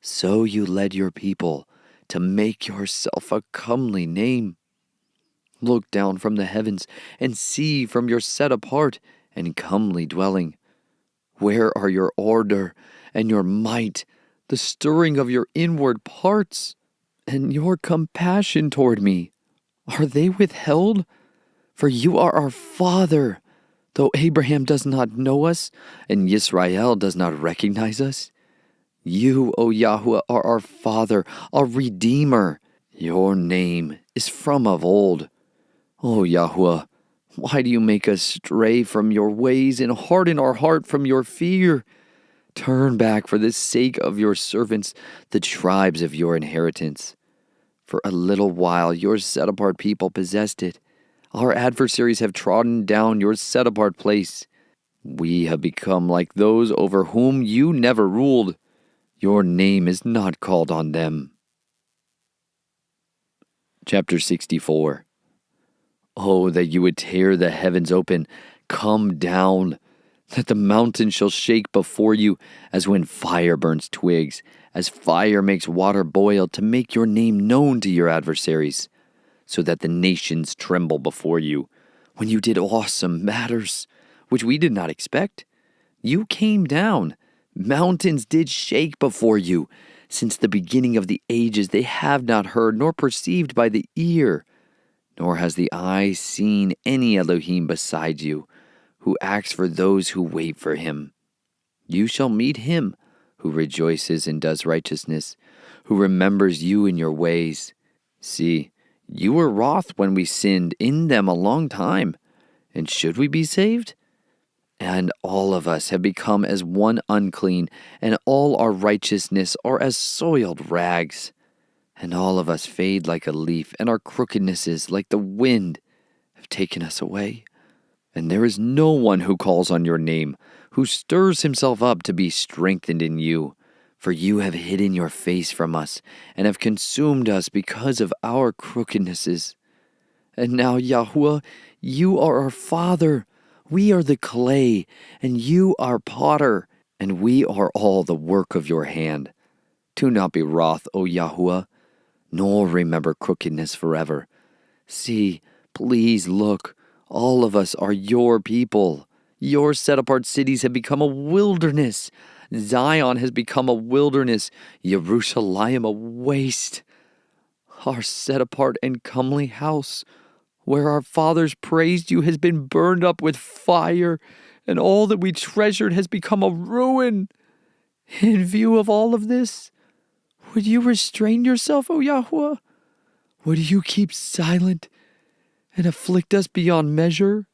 so you led your people to make yourself a comely name. Look down from the heavens and see from your set-apart and comely dwelling. Where are your order and your might, the stirring of your inward parts, and your compassion toward me? Are they withheld? For you are our Father, though Abraham does not know us, and Israel does not recognize us. You, O Yahuwah, are our Father, our Redeemer. Your name is from of old. O Yahuwah, why do you make us stray from your ways and harden our heart from your fear? Turn back for the sake of your servants, the tribes of your inheritance. For a little while your set-apart people possessed it. Our adversaries have trodden down your set-apart place. We have become like those over whom you never ruled. Your name is not called on them. Chapter 64. Oh, that you would tear the heavens open, come down, that the mountains shall shake before you, as when fire burns twigs, as fire makes water boil, to make your name known to your adversaries, so that the nations tremble before you. when you did awesome matters, which we did not expect. You came down. Mountains did shake before you. Since the beginning of the ages they have not heard, nor perceived by the ear, nor has the eye seen any Elohim beside you, who acts for those who wait for him. You shall meet him who rejoices and does righteousness, who remembers you in your ways. See, you were wroth when we sinned in them a long time, and should we be saved? And all of us have become as one unclean, and all our righteousness are as soiled rags. And all of us fade like a leaf, and our crookednesses, like the wind, have taken us away. And there is no one who calls on your name, who stirs himself up to be strengthened in you. For you have hidden your face from us, and have consumed us because of our crookednesses. And now, Yahuwah, you are our Father. We are the clay, and you are potter, and we are all the work of your hand. Do not be wroth, O Yahuwah, nor remember crookedness forever. See, please look, all of us are your people. Your set-apart cities have become a wilderness. Zion has become a wilderness, Jerusalem a waste. Our set-apart and comely house, where our fathers praised you, has been burned up with fire, and all that we treasured has become a ruin. In view of all of this, would you restrain yourself, O Yahuwah? Would you keep silent and afflict us beyond measure?